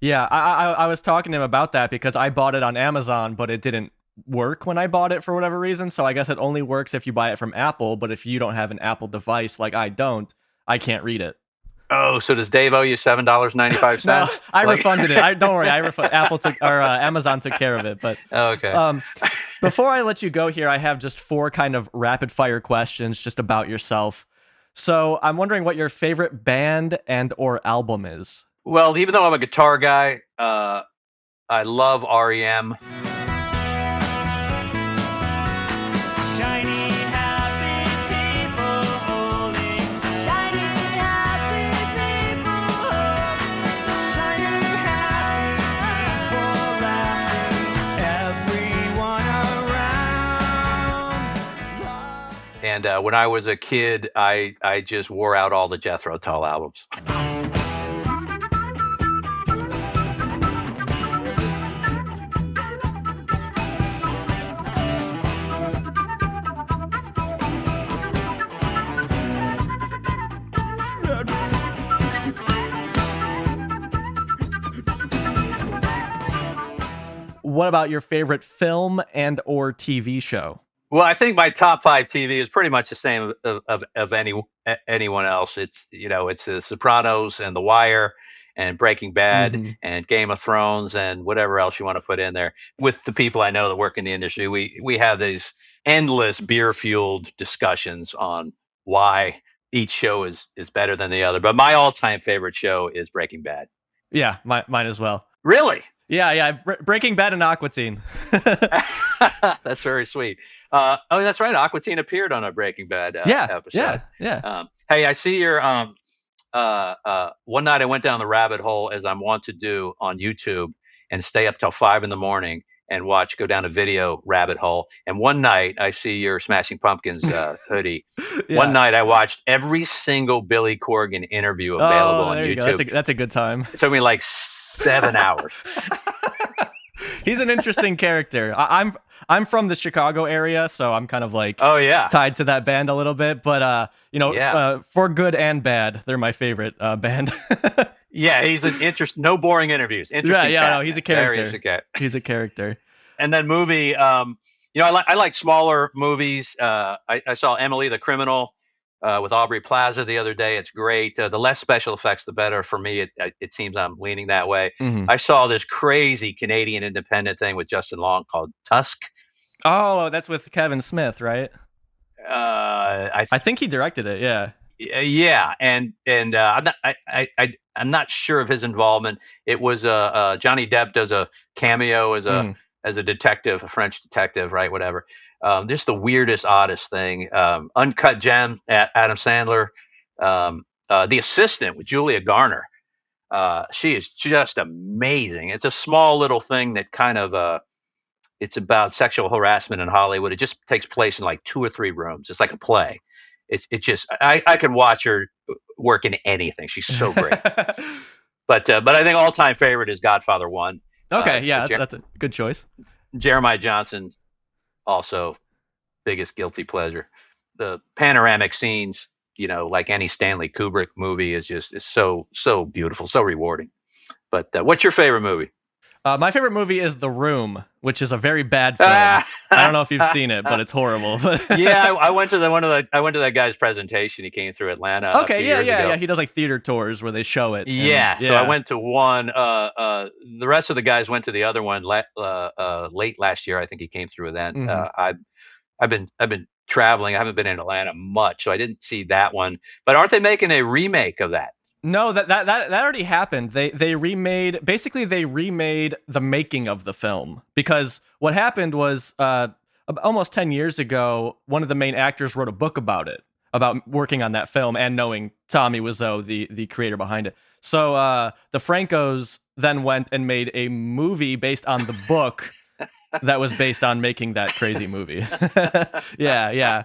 Yeah, I was talking to him about that because I bought it on Amazon, but it didn't work when I bought it for whatever reason. So I guess it only works if you buy it from Apple. But if you don't have an Apple device like I don't, I can't read it. Oh, so does Dave owe you $7.95? No, I refunded it. Don't worry, Amazon took care of it. But okay. Before I let you go here, I have just 4 kind of rapid fire questions just about yourself. So I'm wondering what your favorite band and or album is. Well, even though I'm a guitar guy, I love REM. Shiny, happy people holding. Shiny, happy people holding. Shiny, happy people laughing. Everyone around. And when I was a kid, I just wore out all the Jethro Tull albums. What about your favorite film and or TV show? Well, I think my top 5 TV is pretty much the same of anyone else. It's it's The Sopranos and The Wire and Breaking Bad and Game of Thrones and whatever else you want to put in there. With the people I know that work in the industry, we have these endless beer fueled discussions on why each show is better than the other. But my all time favorite show is Breaking Bad. Yeah, mine as well. Really? Yeah. Breaking Bad and Aqua Teen. That's very sweet. Oh, that's right. Aqua Teen appeared on a Breaking Bad episode. Yeah. Hey, I see your one night I went down the rabbit hole, as I'm wont to do on YouTube, and stay up till 5 a.m. and go down a video rabbit hole. And one night I see your Smashing Pumpkins hoodie. Yeah. One night I watched every single Billy Corgan interview available on there you YouTube. Go. That's a good time. It took me like 7 hours. He's an interesting character. I'm from the Chicago area, so I'm kind of like tied to that band a little bit. But for good and bad, they're my favorite band. Yeah, he's an no boring interviews. Interesting. No, he's a character. He's a character. And then movie, I like smaller movies. I saw Emily the Criminal with Aubrey Plaza the other day. It's great. The less special effects, the better for me. It seems I'm leaning that way. Mm-hmm. I saw this crazy Canadian independent thing with Justin Long called Tusk. Oh, that's with Kevin Smith, right? I think he directed it. Yeah. Yeah, and I'm not sure of his involvement. It was Johnny Depp does a cameo as a detective, a French detective, right? Whatever. Just the weirdest, oddest thing. Uncut Gem, Adam Sandler. The Assistant with Julia Garner. She is just amazing. It's a small little thing that kind of it's about sexual harassment in Hollywood. It just takes place in like 2 or 3 rooms. It's like a play. It's just I could watch her work in anything. She's so great. But I think all time favorite is Godfather 1. Okay, that's a good choice. Jeremiah Johnson, also biggest guilty pleasure. The panoramic scenes, like any Stanley Kubrick movie, is so beautiful, so rewarding. But what's your favorite movie? My favorite movie is The Room, which is a very bad film. I don't know if you've seen it, but it's horrible. Yeah, I went to that guy's presentation. He came through Atlanta. Okay, yeah. He does like theater tours where they show it. So I went to one. The rest of the guys went to the other one late last year. I think he came through then. Mm-hmm. I've been traveling. I haven't been in Atlanta much, so I didn't see that one. But aren't they making a remake of that? No, that already happened. They remade the making of the film, because what happened was almost 10 years ago, one of the main actors wrote a book about it, about working on that film and knowing Tommy Wiseau, the creator behind it. So the Francos then went and made a movie based on the book that was based on making that crazy movie. Yeah.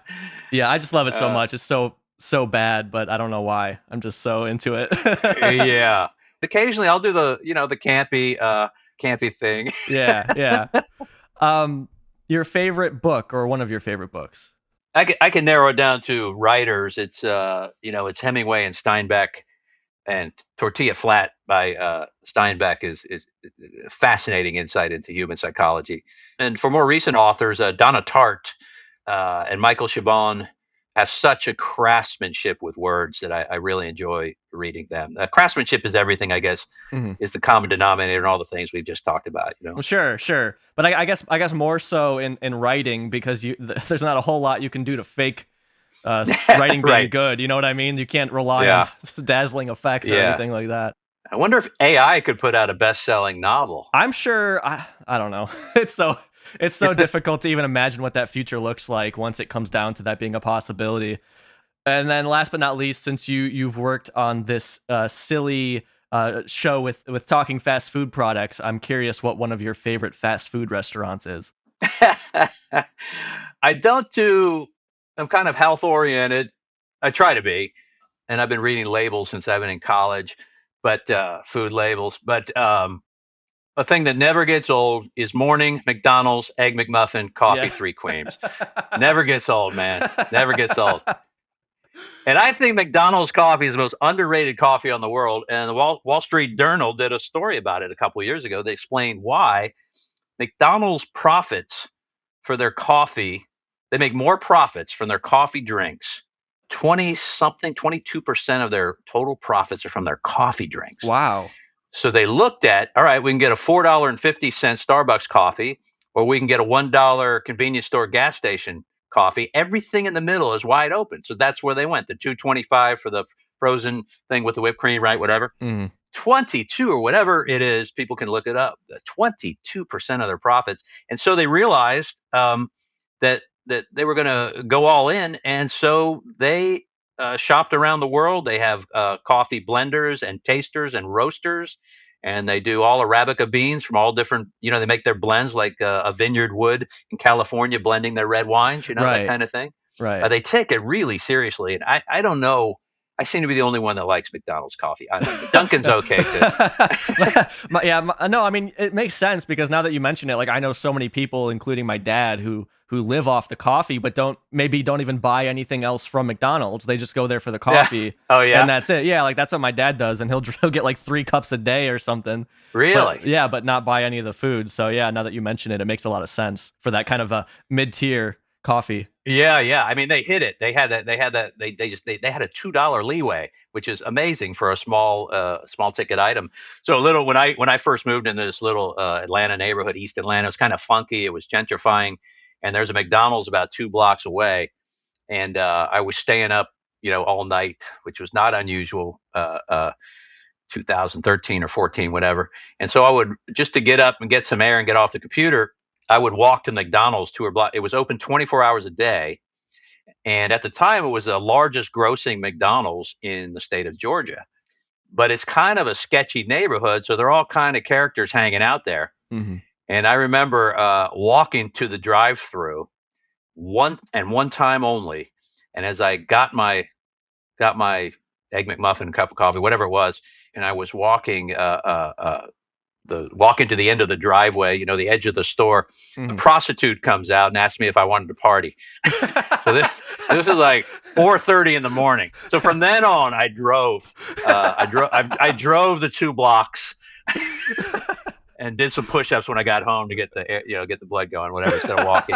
I just love it so much. It's so bad, but I don't know why. I'm just so into it. Yeah. Occasionally, I'll do the campy thing. Yeah. Your favorite book or one of your favorite books? I can narrow it down to writers. It's it's Hemingway and Steinbeck, and Tortilla Flat by Steinbeck is fascinating insight into human psychology. And for more recent authors, Donna Tartt and Michael Chabon have such a craftsmanship with words that I really enjoy reading them. Craftsmanship is everything, I guess, is the common denominator in all the things we've just talked about. Well, sure. But I guess more so in writing, because there's not a whole lot you can do to fake writing being Right. good. You know what I mean? You can't rely on dazzling effects or anything like that. I wonder if AI could put out a best-selling novel. I'm sure. I don't know. It's so difficult to even imagine what that future looks like once it comes down to that being a possibility. And then last but not least, since you've worked on this silly show with talking fast food products, I'm curious what one of your favorite fast food restaurants is. I'm kind of health oriented. I try to be, and I've been reading labels since I've been in college, but food labels. But a thing that never gets old is morning McDonald's Egg McMuffin coffee, 3 creams. Never gets old, man. Never gets old. And I think McDonald's coffee is the most underrated coffee on the world. And the Wall Street Journal did a story about it a couple of years ago. They explained why McDonald's profits for their coffee. They make more profits from their coffee drinks. 22% of their total profits are from their coffee drinks. Wow. So they looked at, all right, we can get a $4.50 Starbucks coffee, or we can get a $1 convenience store gas station coffee. Everything in the middle is wide open. So that's where they went. The $2.25 for the frozen thing with the whipped cream, right? Whatever. 22 or whatever it is, people can look it up. 22% of their profits. And so they realized that they were going to go all in. And so they shopped around the world. They have coffee blenders and tasters and roasters, and they do all Arabica beans from all different, they make their blends like a vineyard would in California, blending their red wines, that kind of thing. Right. They take it really seriously. And I don't know. I seem to be the only one that likes McDonald's coffee. I don't know. Dunkin's okay too. No, I mean, it makes sense because now that you mention it, like I know so many people, including my dad, who live off the coffee, but don't even buy anything else from McDonald's. They just go there for the coffee. Yeah. Oh yeah. And that's it. Yeah. Like that's what my dad does. And he'll get like 3 cups a day or something. Really? But not buy any of the food. So yeah, now that you mention it, it makes a lot of sense for that kind of a mid-tier coffee. Yeah. I mean, they hit it. They had that. They had a $2 leeway, which is amazing for a small ticket item. So when I first moved into this little Atlanta neighborhood, East Atlanta, it was kind of funky. It was gentrifying, and there's a McDonald's about 2 blocks away, and I was staying up, all night, which was not unusual. 2013 or 14, whatever. And so I would, just to get up and get some air and get off the computer, I would walk to McDonald's 2 blocks. It was open 24 hours a day. And at the time, it was the largest grossing McDonald's in the state of Georgia. But it's kind of a sketchy neighborhood, so they're all kind of characters hanging out there. Mm-hmm. And I remember walking to the drive-through one time only. And as I got my Egg McMuffin, cup of coffee, whatever it was, and I was walking walking to the end of the driveway, the edge of the store, the prostitute comes out and asks me if I wanted to party. So this is like 4:30 in the morning. So from then on, I drove. I drove the 2 blocks and did some push-ups when I got home to get the blood going, whatever, instead of walking.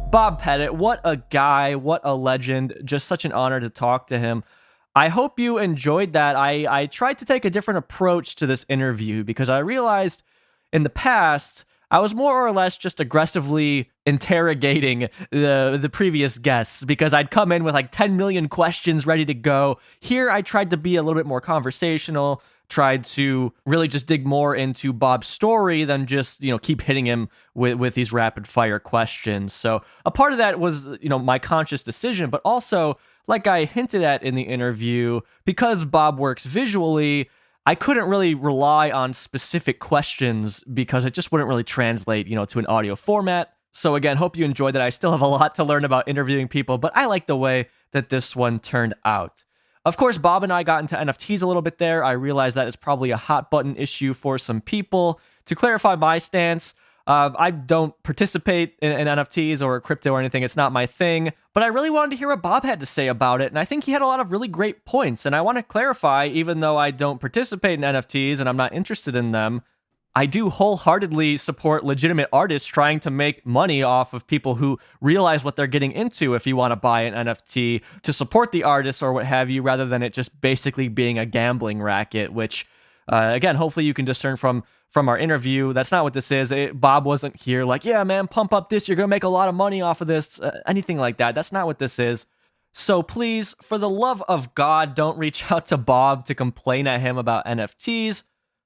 Bob Pettit, what a guy, what a legend. Just such an honor to talk to him. I hope you enjoyed that. I tried to take a different approach to this interview because I realized in the past I was more or less just aggressively interrogating the previous guests because I'd come in with like 10 million questions ready to go. Here I tried to be a little bit more conversational, tried to really just dig more into Bob's story than just, keep hitting him with these rapid fire questions. So a part of that was, my conscious decision, but also, like I hinted at in the interview, because Bob works visually, I couldn't really rely on specific questions because it just wouldn't really translate, to an audio format. So again, hope you enjoyed that. I still have a lot to learn about interviewing people, but I like the way that this one turned out. Of course, Bob and I got into NFTs a little bit there. I realized that is probably a hot button issue for some people. To clarify my stance, I don't participate in NFTs or crypto or anything. It's not my thing. But I really wanted to hear what Bob had to say about it. And I think he had a lot of really great points. And I want to clarify, even though I don't participate in NFTs and I'm not interested in them, I do wholeheartedly support legitimate artists trying to make money off of people who realize what they're getting into if you want to buy an NFT to support the artist or what have you, rather than it just basically being a gambling racket, which, again, hopefully you can discern from our interview. That's not what this is. Bob wasn't here like, yeah, man, pump up this. You're going to make a lot of money off of this. Anything like that. That's not what this is. So please, for the love of God, don't reach out to Bob to complain at him about NFTs.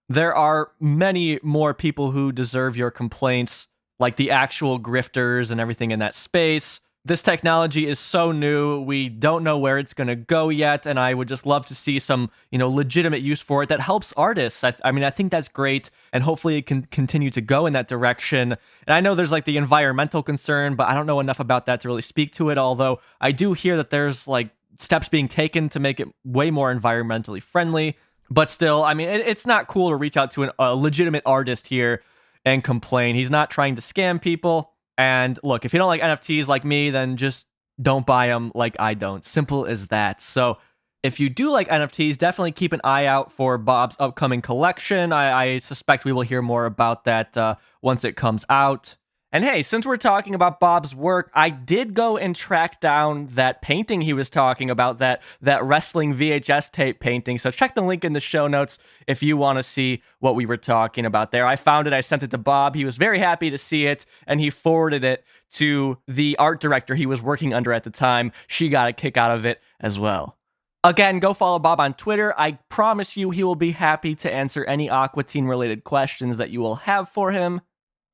There are many more people who deserve your complaints, like the actual grifters and everything in that space. This technology is so new, we don't know where it's going to go yet, and I would just love to see some, legitimate use for it that helps artists. I think that's great, and hopefully it can continue to go in that direction. And I know there's like the environmental concern, but I don't know enough about that to really speak to it, although I do hear that there's like steps being taken to make it way more environmentally friendly. But still, it's not cool to reach out to a legitimate artist here and complain. He's not trying to scam people. And look, if you don't like NFTs like me, then just don't buy them like I don't. Simple as that. So if you do like NFTs, definitely keep an eye out for Bob's upcoming collection. I suspect we will hear more about that once it comes out. And hey, since we're talking about Bob's work, I did go and track down that painting he was talking about, that wrestling VHS tape painting. So check the link in the show notes if you want to see what we were talking about there. I found it, I sent it to Bob. He was very happy to see it, and he forwarded it to the art director he was working under at the time. She got a kick out of it as well. Again, go follow Bob on Twitter. I promise you he will be happy to answer any Aqua Teen related questions that you will have for him.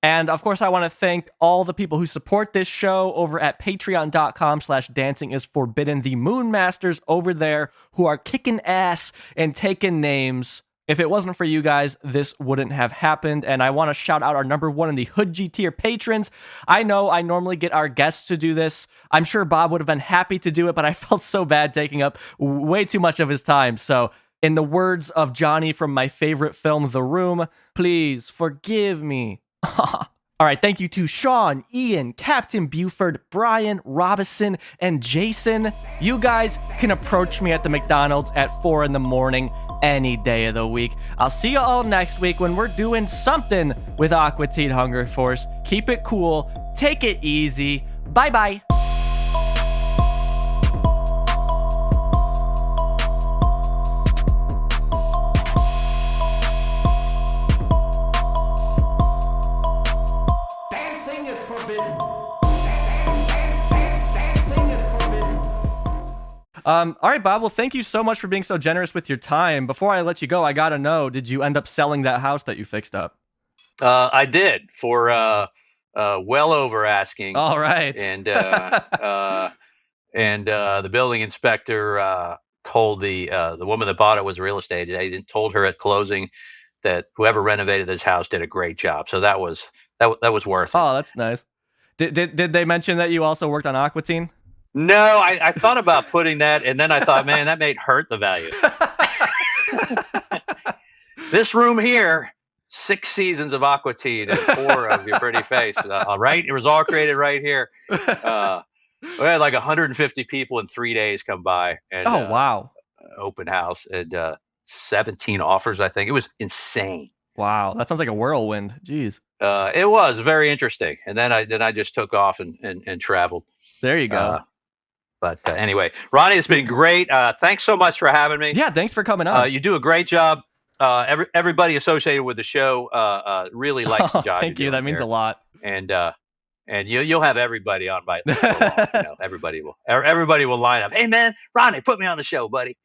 And of course, I want to thank all the people who support this show over at patreon.com/dancingisforbidden, the Moon Masters over there who are kicking ass and taking names. If it wasn't for you guys, this wouldn't have happened. And I want to shout out our number one in the Hood G tier patrons. I know I normally get our guests to do this. I'm sure Bob would have been happy to do it, but I felt so bad taking up way too much of his time. So in the words of Johnny from my favorite film, The Room, please forgive me. All right, thank you to Sean, Ian, Captain Buford, Brian, Robinson, and Jason. You guys can approach me at the McDonald's at 4 a.m. any day of the week. I'll see you all next week when we're doing something with Aqua Teen Hunger Force. Keep it cool. Take it easy. Bye-bye. Dancing is forbidden. Dancing is forbidden. All right, Bob. Well, thank you so much for being so generous with your time. Before I let you go, I gotta know, did you end up selling that house that you fixed up? I did for well over asking. All right. And the building inspector told the woman that bought it was a real estate agent, told her at closing that whoever renovated this house did a great job. So that was worth it. Oh, that's nice. Did they mention that you also worked on Aqua Teen? No, I thought about putting that, and then I thought, man, that may hurt the value. This room here, 6 seasons of Aqua Teen and 4 of Your Pretty Face. Right? It was all created right here. We had like 150 people in 3 days come by. And, Oh, wow. Open house and 17 offers, I think. It was insane. Wow. That sounds like a whirlwind. Jeez. It was very interesting. And then I just took off and traveled. There you go. But anyway, Ronnie, it's been great. Thanks so much for having me. Yeah, thanks for coming on. You do a great job. Everybody associated with the show really likes the job. Thank you. That means a lot. And you'll have everybody on by everybody will line up. Hey man, Ronnie, put me on the show, buddy.